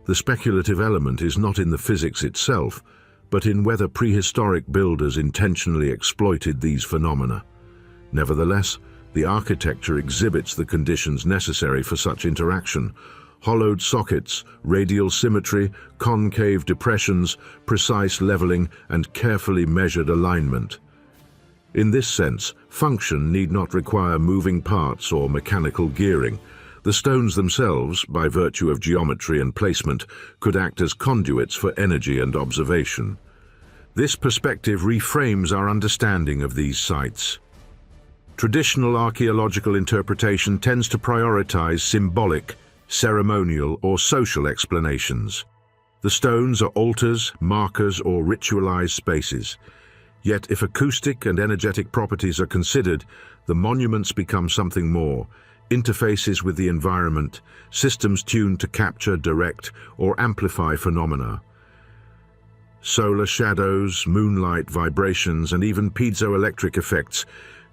The speculative element is not in the physics itself, but in whether prehistoric builders intentionally exploited these phenomena. Nevertheless, the architecture exhibits the conditions necessary for such interaction: hollowed sockets, radial symmetry, concave depressions, precise leveling, and carefully measured alignment. In this sense, function need not require moving parts or mechanical gearing. The stones themselves, by virtue of geometry and placement, could act as conduits for energy and observation. This perspective reframes our understanding of these sites. Traditional archaeological interpretation tends to prioritize symbolic, ceremonial, or social explanations. The stones are altars, markers, or ritualized spaces. Yet if acoustic and energetic properties are considered, the monuments become something more: interfaces with the environment, systems tuned to capture, direct, or amplify phenomena. Solar shadows, moonlight vibrations, and even piezoelectric effects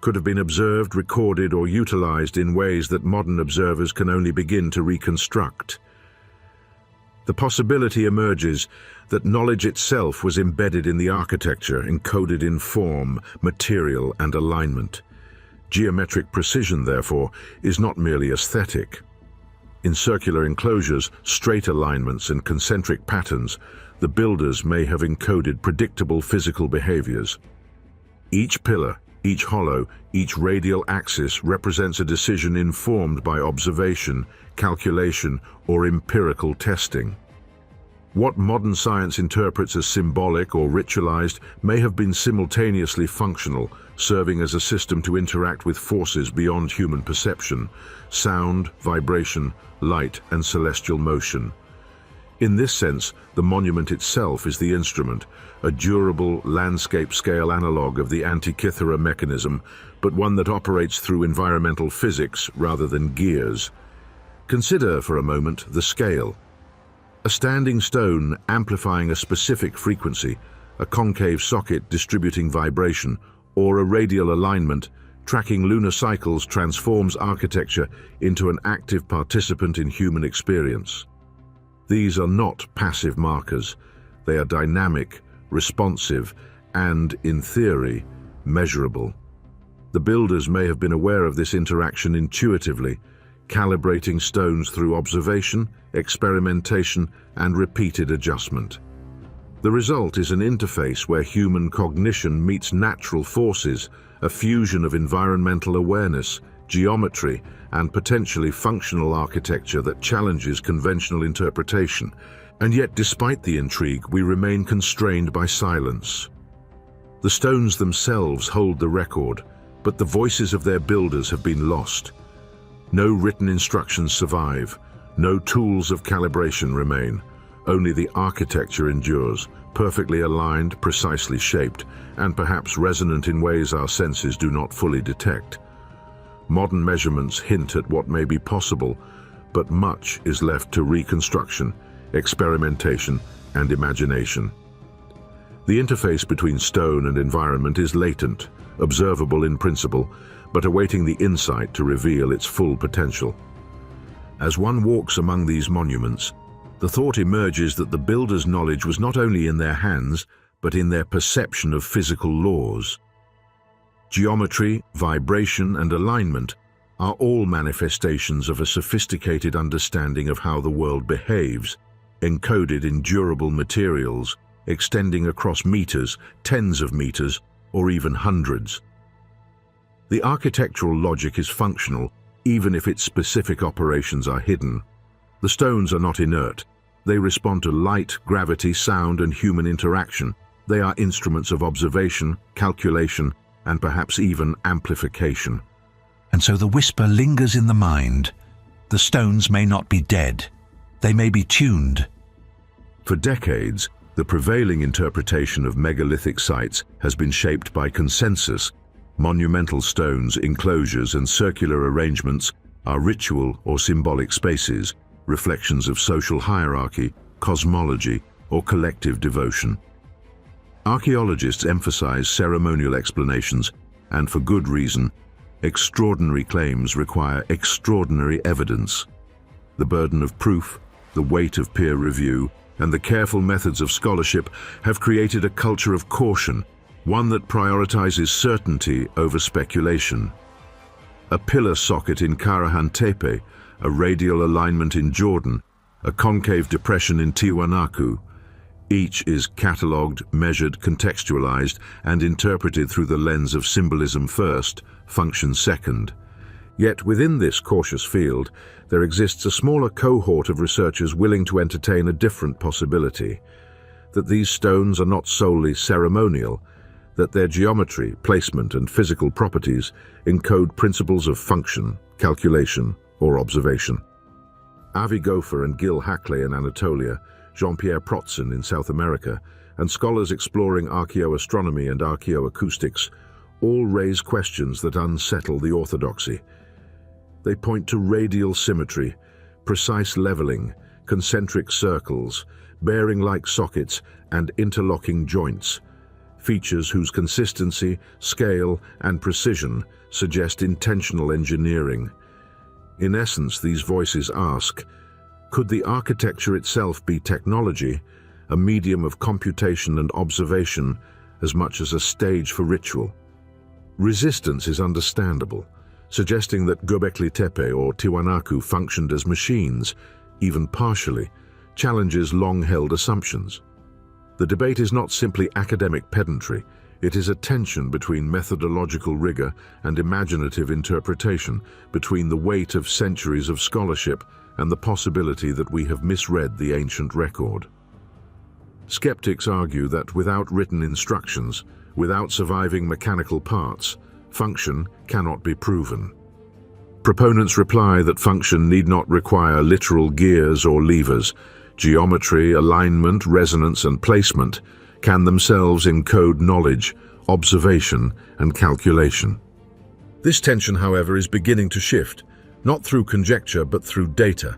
could have been observed, recorded, or utilized in ways that modern observers can only begin to reconstruct. The possibility emerges that knowledge itself was embedded in the architecture, encoded in form, material, and alignment. Geometric precision, therefore, is not merely aesthetic. In circular enclosures, straight alignments, and concentric patterns, the builders may have encoded predictable physical behaviors. Each pillar, each hollow, each radial axis represents a decision informed by observation, calculation, or empirical testing. What modern science interprets as symbolic or ritualized may have been simultaneously functional, serving as a system to interact with forces beyond human perception: sound, vibration, light, and celestial motion. In this sense, the monument itself is the instrument, a durable, landscape-scale analog of the Antikythera mechanism, but one that operates through environmental physics rather than gears. Consider for a moment the scale. A standing stone amplifying a specific frequency, a concave socket distributing vibration, or a radial alignment tracking lunar cycles transforms architecture into an active participant in human experience. These are not passive markers. They are dynamic, responsive, and, in theory, measurable. The builders may have been aware of this interaction intuitively, calibrating stones through observation, experimentation, and repeated adjustment. The result is an interface where human cognition meets natural forces, a fusion of environmental awareness, geometry, and potentially functional architecture that challenges conventional interpretation. And yet, despite the intrigue, we remain constrained by silence. The stones themselves hold the record, but the voices of their builders have been lost. No written instructions survive, no tools of calibration remain. Only the architecture endures, perfectly aligned, precisely shaped, and perhaps resonant in ways our senses do not fully detect. Modern measurements hint at what may be possible, but much is left to reconstruction, experimentation, and imagination. The interface between stone and environment is latent, observable in principle, but awaiting the insight to reveal its full potential. As one walks among these monuments, the thought emerges that the builders' knowledge was not only in their hands, but in their perception of physical laws. Geometry, vibration, and alignment are all manifestations of a sophisticated understanding of how the world behaves, encoded in durable materials, extending across meters, tens of meters, or even hundreds. The architectural logic is functional, even if its specific operations are hidden. The stones are not inert. They respond to light, gravity, sound, and human interaction. They are instruments of observation, calculation, and perhaps even amplification.
And so the whisper lingers in the mind. The stones may not be dead. They may be tuned.
For decades, the prevailing interpretation of megalithic sites has been shaped by consensus. Monumental stones, enclosures, and circular arrangements are ritual or symbolic spaces, reflections of social hierarchy, cosmology, or collective devotion. Archaeologists emphasize ceremonial explanations, and for good reason. Extraordinary claims require extraordinary evidence. The burden of proof, the weight of peer review, and the careful methods of scholarship have created a culture of caution, one that prioritizes certainty over speculation. A pillar socket in Karahan Tepe, a radial alignment in Jordan, a concave depression in Tiwanaku. Each is catalogued, measured, contextualized, and interpreted through the lens of symbolism first, function second. Yet within this cautious field, there exists a smaller cohort of researchers willing to entertain a different possibility, that these stones are not solely ceremonial, that their geometry, placement, and physical properties encode principles of function, calculation, or observation. Avi Gopher and Gil Hackley in Anatolia, Jean-Pierre Protzen in South America, and scholars exploring archaeoastronomy and archaeoacoustics all raise questions that unsettle the orthodoxy. They point to radial symmetry, precise leveling, concentric circles, bearing-like sockets, and interlocking joints, features whose consistency, scale, and precision suggest intentional engineering. In essence, these voices ask, could the architecture itself be technology, a medium of computation and observation, as much as a stage for ritual? Resistance is understandable, suggesting that Göbekli Tepe or Tiwanaku functioned as machines, even partially, challenges long-held assumptions. The debate is not simply academic pedantry, it is a tension between methodological rigor and imaginative interpretation, between the weight of centuries of scholarship and the possibility that we have misread the ancient record. Skeptics argue that without written instructions, without surviving mechanical parts, function cannot be proven. Proponents reply that function need not require literal gears or levers. Geometry, alignment, resonance, and placement can themselves encode knowledge, observation, and calculation. This tension, however, is beginning to shift, not through conjecture but through data.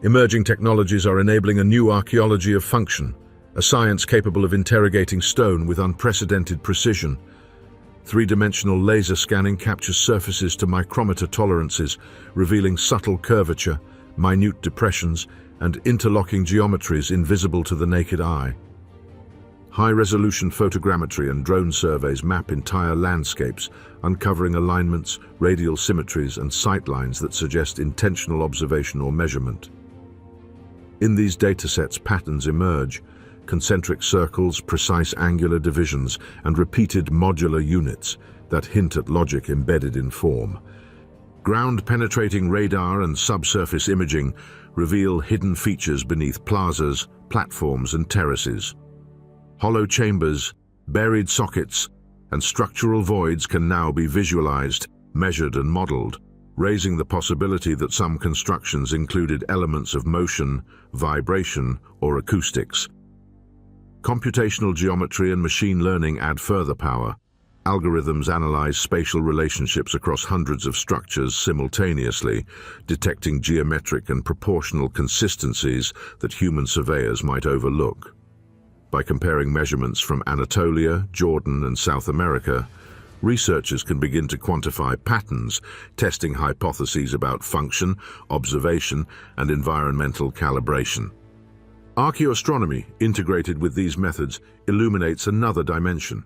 Emerging technologies are enabling a new archaeology of function, a science capable of interrogating stone with unprecedented precision. Three-dimensional laser scanning captures surfaces to micrometer tolerances, revealing subtle curvature, minute depressions, and interlocking geometries invisible to the naked eye. High-resolution photogrammetry and drone surveys map entire landscapes, uncovering alignments, radial symmetries, and sightlines that suggest intentional observation or measurement. In these datasets, patterns emerge: concentric circles, precise angular divisions, and repeated modular units that hint at logic embedded in form. Ground-penetrating radar and subsurface imaging reveal hidden features beneath plazas, platforms, and terraces. Hollow chambers, buried sockets, and structural voids can now be visualized, measured, and modeled, raising the possibility that some constructions included elements of motion, vibration, or acoustics. Computational geometry and machine learning add further power. Algorithms analyze spatial relationships across hundreds of structures simultaneously, detecting geometric and proportional consistencies that human surveyors might overlook. By comparing measurements from Anatolia, Jordan, and South America, researchers can begin to quantify patterns, testing hypotheses about function, observation, and environmental calibration. Archaeoastronomy, integrated with these methods, illuminates another dimension.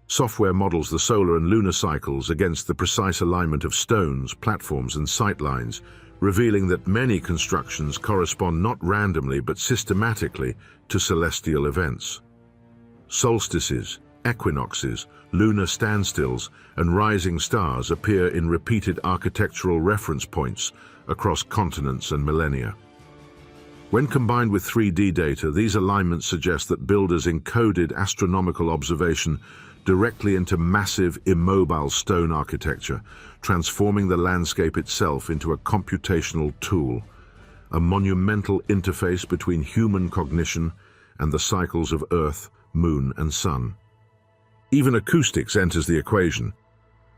Software models the solar and lunar cycles against the precise alignment of stones, platforms, and sightlines, revealing that many constructions correspond not randomly but systematically to celestial events. Solstices, equinoxes, lunar standstills, and rising stars appear in repeated architectural reference points across continents and millennia. When combined with 3D data, these alignments suggest that builders encoded astronomical observation directly into massive, immobile stone architecture, transforming the landscape itself into a computational tool, a monumental interface between human cognition and the cycles of Earth, Moon, and Sun. Even acoustics enters the equation.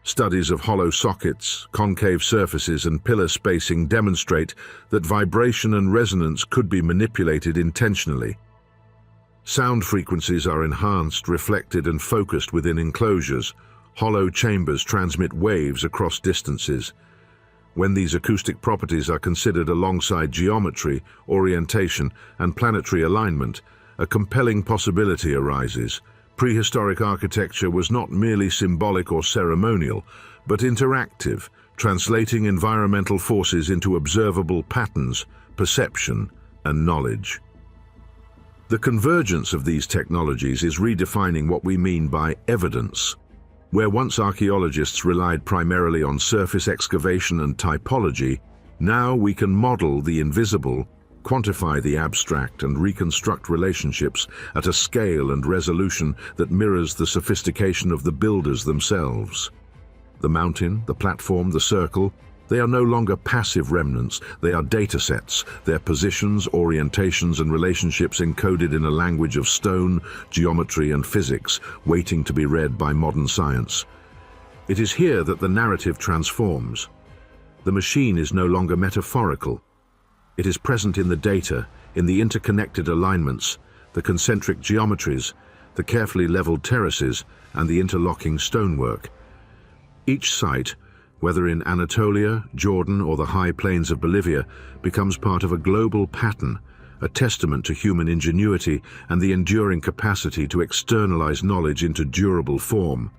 Studies of hollow sockets, concave surfaces, and pillar spacing demonstrate that vibration and resonance could be manipulated intentionally. Sound frequencies are enhanced, reflected, and focused within enclosures. Hollow chambers transmit waves across distances. When these acoustic properties are considered alongside geometry, orientation, and planetary alignment, a compelling possibility arises. Prehistoric architecture was not merely symbolic or ceremonial, but interactive, translating environmental forces into observable patterns, perception, and knowledge. The convergence of these technologies is redefining what we mean by evidence. Where once archaeologists relied primarily on surface excavation and typology, now we can model the invisible, quantify the abstract, and reconstruct relationships at a scale and resolution that mirrors the sophistication of the builders themselves. The mountain, the platform, the circle, they are no longer passive remnants, they are datasets, their positions, orientations, and relationships encoded in a language of stone, geometry, and physics, waiting to be read by modern science. It is here that the narrative transforms. The machine is no longer metaphorical. It is present in the data, in the interconnected alignments, the concentric geometries, the carefully leveled terraces, and the interlocking stonework. Each site, whether in Anatolia, Jordan, or the high plains of Bolivia, becomes part of a global pattern, a testament to human ingenuity and the enduring capacity to externalize knowledge into durable form.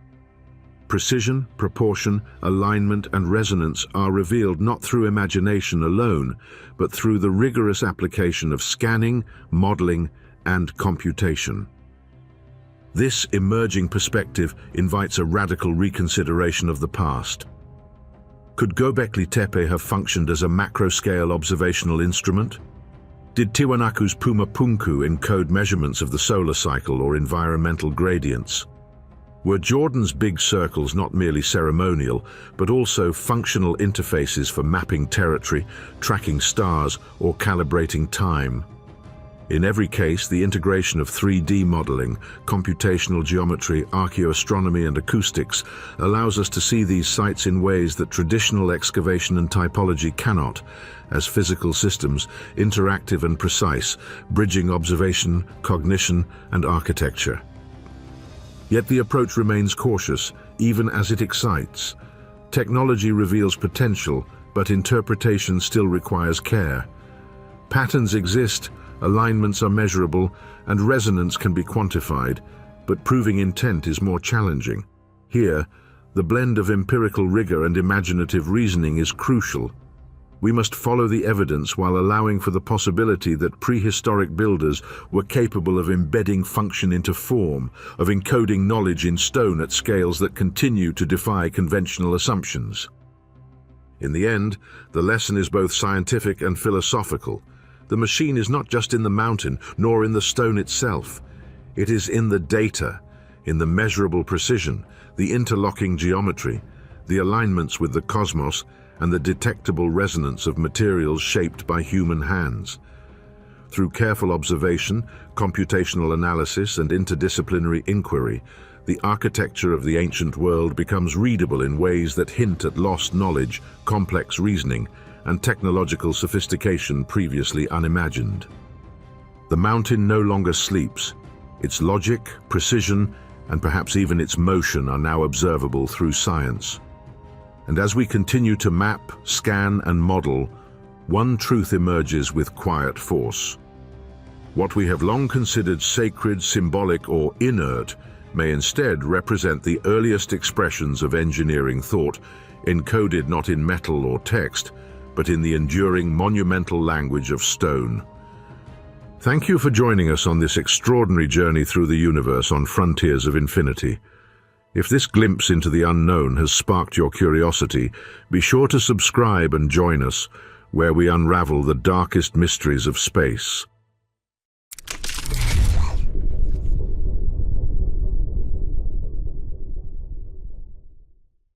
Precision, proportion, alignment, and resonance are revealed not through imagination alone, but through the rigorous application of scanning, modeling, and computation. This emerging perspective invites a radical reconsideration of the past. Could Göbekli Tepe have functioned as a macro-scale observational instrument? Did Tiwanaku's Pumapunku encode measurements of the solar cycle or environmental gradients? Were Jordan's big circles not merely ceremonial, but also functional interfaces for mapping territory, tracking stars, or calibrating time? In every case, the integration of 3D modeling, computational geometry, archaeoastronomy, and acoustics allows us to see these sites in ways that traditional excavation and typology cannot, as physical systems, interactive and precise, bridging observation, cognition, and architecture. Yet the approach remains cautious, even as it excites. Technology reveals potential, but interpretation still requires care. Patterns exist, alignments are measurable, and resonance can be quantified, but proving intent is more challenging. Here, the blend of empirical rigor and imaginative reasoning is crucial. We must follow the evidence while allowing for the possibility that prehistoric builders were capable of embedding function into form, of encoding knowledge in stone at scales that continue to defy conventional assumptions. In the end, the lesson is both scientific and philosophical. The machine is not just in the mountain, nor in the stone itself. It is in the data, in the measurable precision, the interlocking geometry, the alignments with the cosmos, and the detectable resonance of materials shaped by human hands. Through careful observation, computational analysis, and interdisciplinary inquiry, the architecture of the ancient world becomes readable in ways that hint at lost knowledge, complex reasoning, and technological sophistication previously unimagined. The mountain no longer sleeps. Its logic, precision, and perhaps even its motion are now observable through science. And as we continue to map, scan, and model, one truth emerges with quiet force. What we have long considered sacred, symbolic, or inert may instead represent the earliest expressions of engineering thought, encoded not in metal or text, but in the enduring monumental language of stone. Thank you for joining us on this extraordinary journey through the universe on Frontiers of Infinity. If this glimpse into the unknown has sparked your curiosity, be sure to subscribe and join us, where we unravel the darkest mysteries of space.